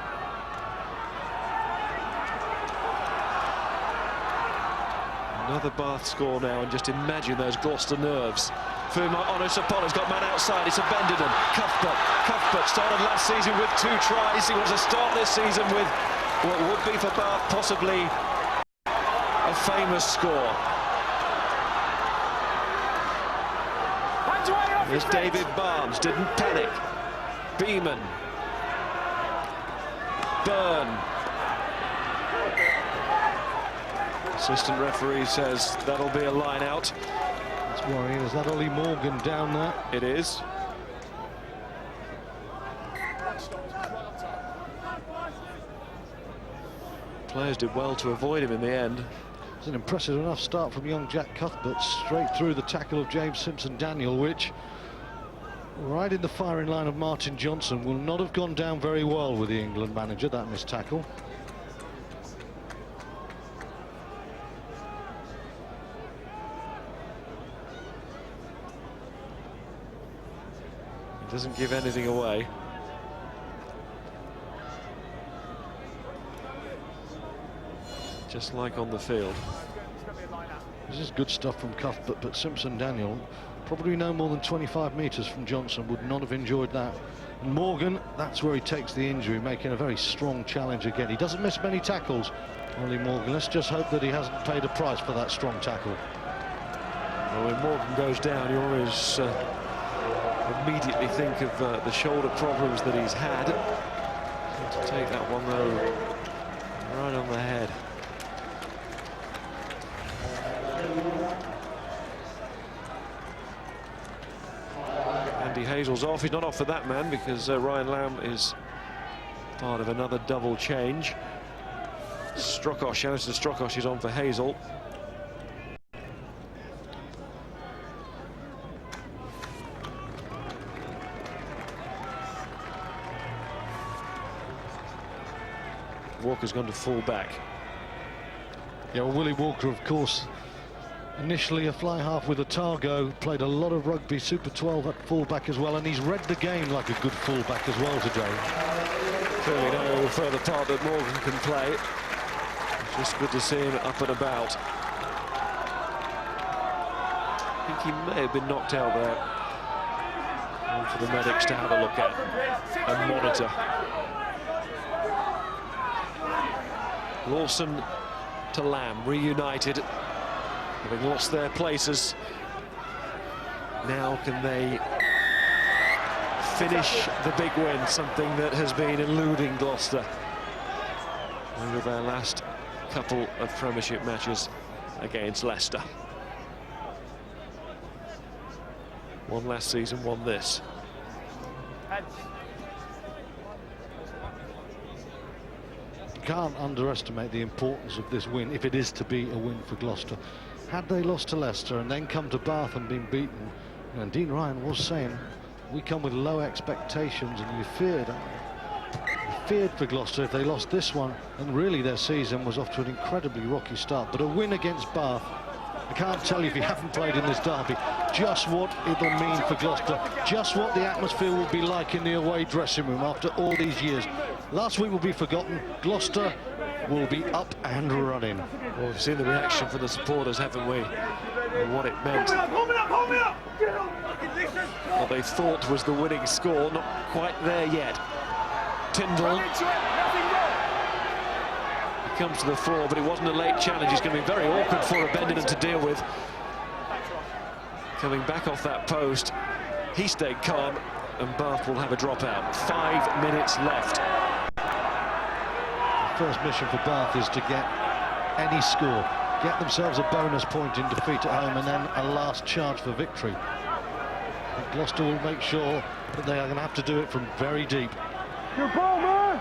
Another Bath score now, and just imagine those Gloucester nerves. Fuma Onusapola's got man outside, it's a Benderden. Cuthbert started last season with 2 tries. He wants to start this season with what would be for Bath possibly a famous score. There's David Barnes, didn't panic. Beeman. Byrne. Assistant referee says that'll be a line out. It's worrying. Is that Ollie Morgan down there? It is. Players did well to avoid him in the end. It's an impressive enough start from young Jack Cuthbert, straight through the tackle of James Simpson-Daniel, which, right in the firing line of Martin Johnson, will not have gone down very well with the England manager, that missed tackle. It doesn't give anything away. Just like on the field. This is good stuff from Cuthbert, but Simpson-Daniel, probably no more than 25 metres from Johnson, would not have enjoyed that. And Morgan, that's where he takes the injury, making a very strong challenge again. He doesn't miss many tackles, Ollie Morgan. Let's just hope that he hasn't paid a price for that strong tackle. Well, when Morgan goes down, you always immediately think of the shoulder problems that he's had. To take that one, though, right on the head. Andy Hazel's off. He's not off for that man, because Ryan Lamb is part of another double change. Strokosh, Alistair Strokosh is on for Hazel. Walker's gone to full back. Yeah, well, Willie Walker, of course, initially a fly half with Otago, played a lot of rugby, Super 12 at full-back as well, and he's read the game like a good full-back as well today. Clearly no further part that Morgan can play. It's just good to see him up and about. I think he may have been knocked out there. One for the medics to have a look at and monitor. Lawson to Lamb, reunited, having lost their places. Now can they finish the big win, something that has been eluding Gloucester over their last couple of Premiership matches against Leicester. One last season, one this. Can't underestimate the importance of this win, if it is to be a win for Gloucester. Had they lost to Leicester and then come to Bath and been beaten, and Dean Ryan was saying, we come with low expectations, and you feared for Gloucester if they lost this one, and really their season was off to an incredibly rocky start. But a win against Bath, I can't tell you if you haven't played in this derby just what it'll mean for Gloucester, just what the atmosphere will be like in the away dressing room after all these years. Last week will be forgotten. Gloucester will be up and running. Well, we've seen the reaction from the supporters, haven't we? And what it meant. What they thought was the winning score, not quite there yet. Tyndall. He comes to the floor, but it wasn't a late challenge. It's going to be very awkward for a Benderden to deal with. Coming back off that post. He stayed calm, and Bath will have a dropout. 5 minutes left. The first mission for Bath is to get any score, get themselves a bonus point in defeat at home, and then a last charge for victory. And Gloucester will make sure that they are going to have to do it from very deep. Your ball, man!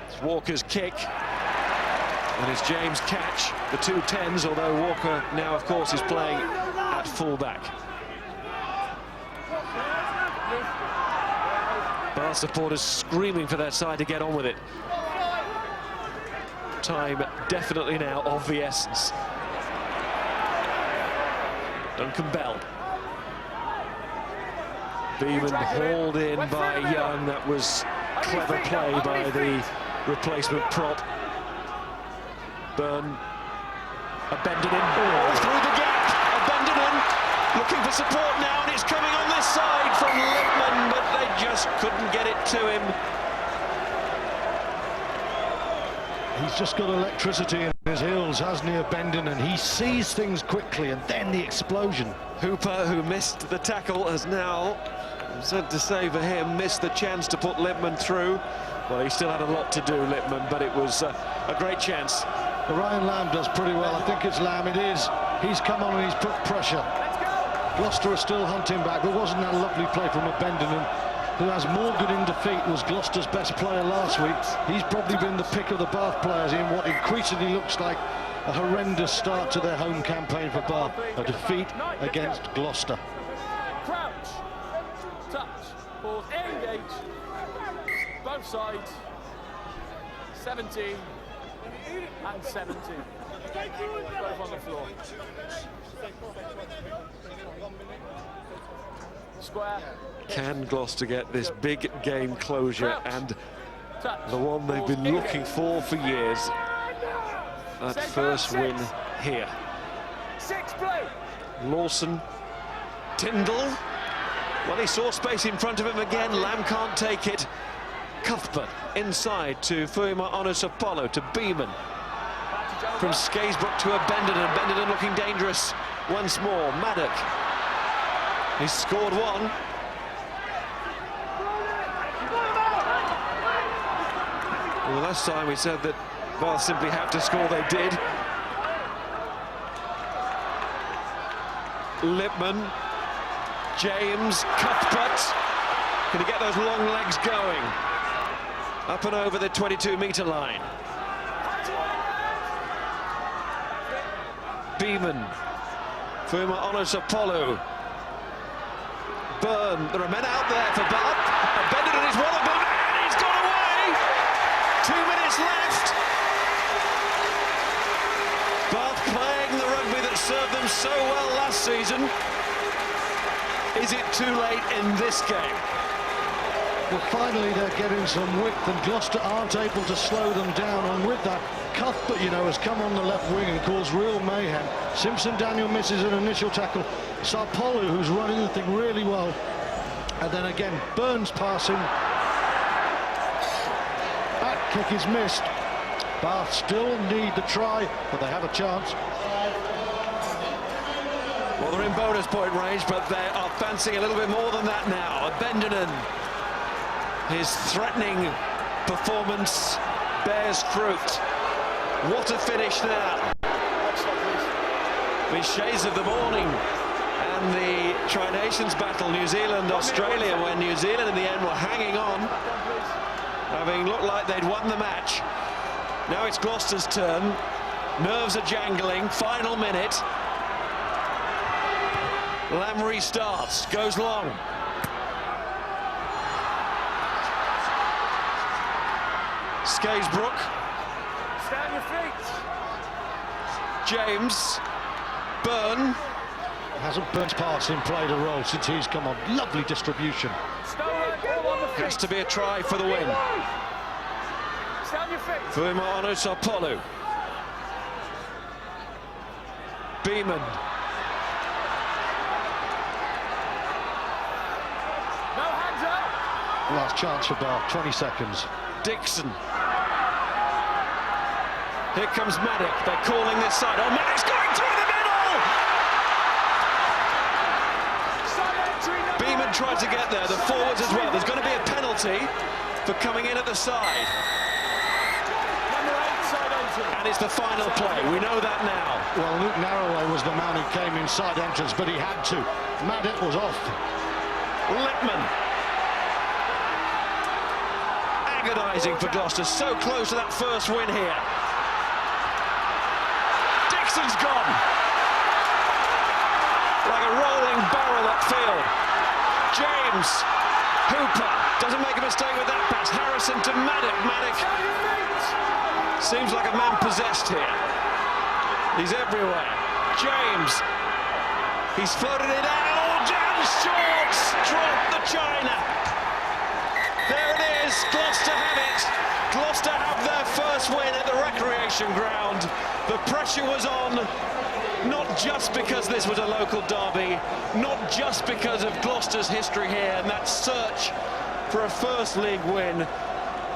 It's Walker's kick, and it's James' catch. The 2 10s, although Walker now, of course, is playing at full-back. Bath supporters screaming for their side to get on with it. Time definitely now of the essence. Duncan Bell. Beeman hauled in by Young. That was clever play by the replacement prop. Byrne. Abendinen all through the gap. Abendinen looking for support now, and it's coming on this side from Lippmann, but they just couldn't get it to him. He's just got electricity in his heels, hasn't he, Abendinen? He sees things quickly, and then the explosion. Hooper, who missed the tackle, has now, sad to say for him, missed the chance to put Lippmann through. Well, he still had a lot to do, Lippmann, but it was a great chance. Ryan Lamb does pretty well. I think it's Lamb, it is. He's come on and he's put pressure. Gloucester are still hunting back, but wasn't that a lovely play from Abendinen, who, as Morgan in defeat, was Gloucester's best player last week. He's probably been the pick of the Bath players in what increasingly looks like a horrendous start to their home campaign for Bath, a defeat against Gloucester. Crouch, touch, pause, engage, both sides, 17 and 17, both on the floor. Square. Can Gloucester get this big game closure and the one they've been looking for years? That first win here. Lawson, Tyndall. Well, he saw space in front of him again. Lamb can't take it. Cuthbert inside to Fuima Onusapolo, to Beeman. From Skaysbrook to Abendinen. Abendinen looking dangerous once more. Maddock. He's scored one. Well, last time we said that Bath simply had to score, they did. Lippmann, James, Cuthbert. Can he get those long legs going? Up and over the 22-metre line. Beeman, Fuima Onusapolo. Byrne, there are men out there for Bath. Abendinen is one of them, and he's gone away! 2 minutes left. Bath playing the rugby that served them so well last season. Is it too late in this game? Well, finally they're getting some width, and Gloucester aren't able to slow them down. And with that, Cuthbert, you know, has come on the left wing and caused real mayhem. Simpson-Daniel misses an initial tackle. Sarpolu, who's running the thing really well. And then again, Burns passing. That kick is missed. Bath still need the try, but they have a chance. Well, they're in bonus point range, but they are fancying a little bit more than that now. Abendinen, his threatening performance bears fruit. What a finish now. The shades of the morning and the Tri-Nations battle, New Zealand, Australia, when New Zealand in the end were hanging on, having looked like they'd won the match. Now it's Gloucester's turn. Nerves are jangling. Final minute. Lamb restarts, goes long. Skaysbrook. Stay on your feet. James. Byrne. Hasn't Byrne's passing played a role since he's come on? Lovely distribution. Has to be a try for the win. Stay on your feet. Fuima Onusapolo. Beeman. No hands up. Last chance for Bath, 20 seconds. Dixon. Here comes Maddock. They're calling this side. Oh, Maddock's going through the middle! Beeman tried to get there, the forwards as well. There's going to be a penalty for coming in at the side. And it's the final play. We know that now. Well, Luke Narroway was the man who came inside entrance, but he had to. Maddock was off. Lippman. Agonising for Gloucester, so close to that first win here. Dixon's gone. Like a rolling barrel upfield. James. Hooper doesn't make a mistake with that pass. Harrison to Maddock. Maddock seems like a man possessed here. He's everywhere. James. He's floated it out. Down short. Drop the China. There it is. Gloucester have it. Gloucester have their first win at the recreation ground. The pressure was on. Not just because this was a local derby, not just because of Gloucester's history here and that search for a first league win,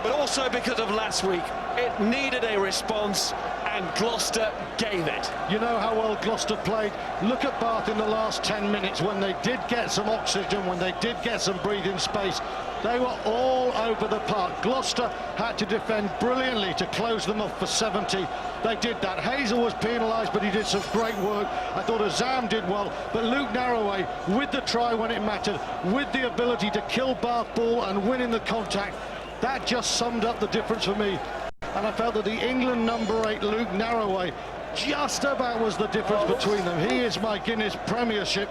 but also because of last week. It needed a response and Gloucester gave it. You know how well Gloucester played? Look at Bath in the last 10 minutes when they did get some oxygen, when they did get some breathing space. They were all over the park. Gloucester had to defend brilliantly to close them off for 70. They did that. Hazel was penalised, but he did some great work. I thought Azam did well, but Luke Narroway, with the try when it mattered, with the ability to kill Bath ball and win in the contact, that just summed up the difference for me. And I felt that the England number 8, Luke Narroway, just about was the difference between them. He is my Guinness Premiership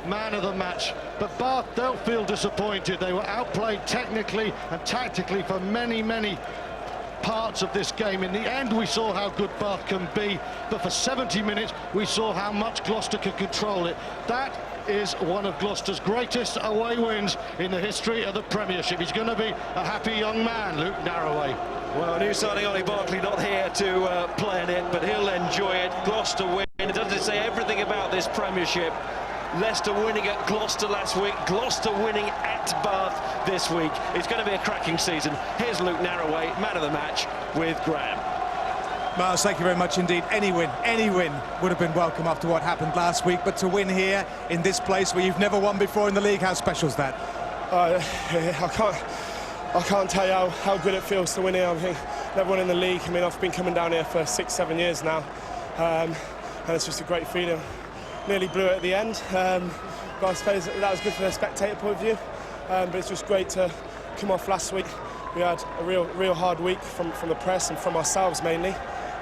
man of the match. But Bath don't feel disappointed. They were outplayed technically and tactically for many, many parts of this game. In the end, we saw how good Bath can be, but for 70 minutes, we saw how much Gloucester could control it. That is one of Gloucester's greatest away wins in the history of the Premiership. He's going to be a happy young man, Luke Narroway. Well, new signing Ollie Barkley not here to play in it, but he'll enjoy it. Gloucester win. It doesn't say everything about this Premiership. Leicester winning at Gloucester last week, Gloucester winning at Bath this week. It's going to be a cracking season. Here's Luke Narroway, man of the match, with Graham. Miles, thank you very much indeed. Any win would have been welcome after what happened last week, but to win here in this place where you've never won before in the league, how special is that? I can't tell you how good it feels to win here. I think never won in the league. I mean, I've been coming down here for 6-7 years now, and it's just a great feeling. Nearly blew it at the end, but I suppose that was good from the spectator point of view. But it's just great to come off last week. We had a real hard week from the press and from ourselves mainly,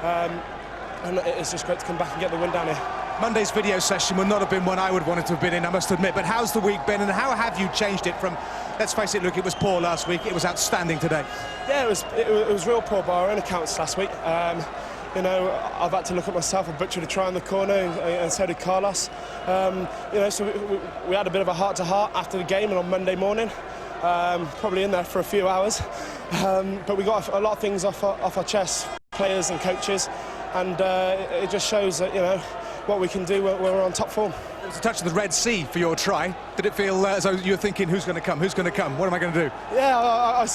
and it's just great to come back and get the win down here. Monday's video session would not have been one I would want it to have been in, I must admit, but how's the week been and how have you changed it from, let's face it, Luke, it was poor last week, it was outstanding today. Yeah, it was real poor by our own accounts last week. You know, I've had to look at myself. I butchered a try in the corner, and so did Carlos. You know, so we had a bit of a heart-to-heart after the game and on Monday morning. Probably in there for a few hours. But we got a lot of things off our chest, players and coaches, and it just shows that, you know, what we can do when we're on top form. It was a touch of the Red Sea for your try. Did it feel as though you were thinking, who's going to come, what am I going to do? Yeah,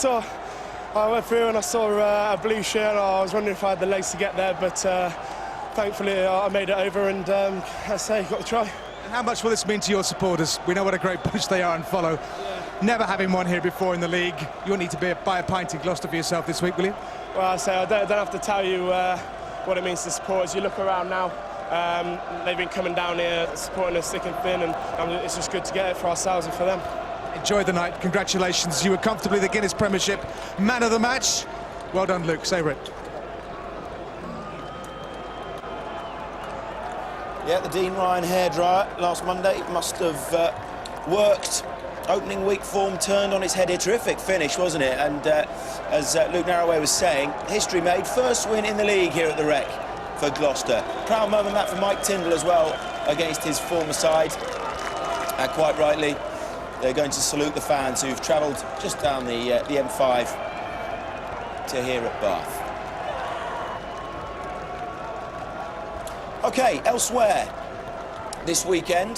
I went through and I saw a blue shirt. I was wondering if I had the legs to get there, but thankfully I made it over and, as I say, got the try. And how much will this mean to your supporters? We know what a great bunch they are and follow. Yeah. Never having won here before in the league. You'll need to buy a pint in Gloucester for yourself this week, will you? Well, I say I don't have to tell you what it means to supporters. You look around now, they've been coming down here supporting us thick and thin, and it's just good to get it for ourselves and for them. Enjoy the night. Congratulations. You were comfortably the Guinness Premiership man of the match. Well done, Luke. Savour it. Yeah, the Dean Ryan hairdryer last Monday must have worked. Opening week form turned on its head. A terrific finish, wasn't it? And as Luke Narroway was saying, history made. First win in the league here at the Rec for Gloucester. Proud moment that for Mike Tyndall as well against his former side. And quite rightly, they're going to salute the fans who've travelled just down the M5 to here at Bath. OK, elsewhere this weekend,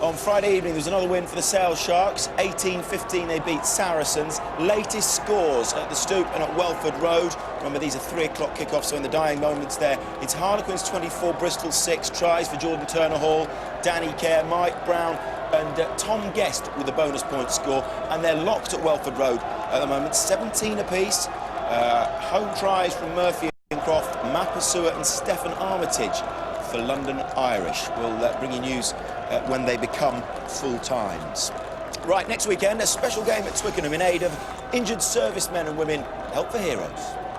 on Friday evening, there was another win for the Sales Sharks. 18-15, they beat Saracens. Latest scores at the Stoop and at Welford Road. Remember, these are 3 o'clock kickoffs, so in the dying moments there, it's Harlequins 24, Bristol 6. Tries for Jordan Turner-Hall, Danny Kerr, Mike Brown, and Tom Guest with the bonus point score, and they're locked at Welford Road at the moment, 17 apiece. Home tries from Murphy and Croft, Mapasua and Stefan Armitage for London Irish. We'll bring you news when they become full times. Right, next weekend, a special game at Twickenham in aid of injured servicemen and women. Help for Heroes.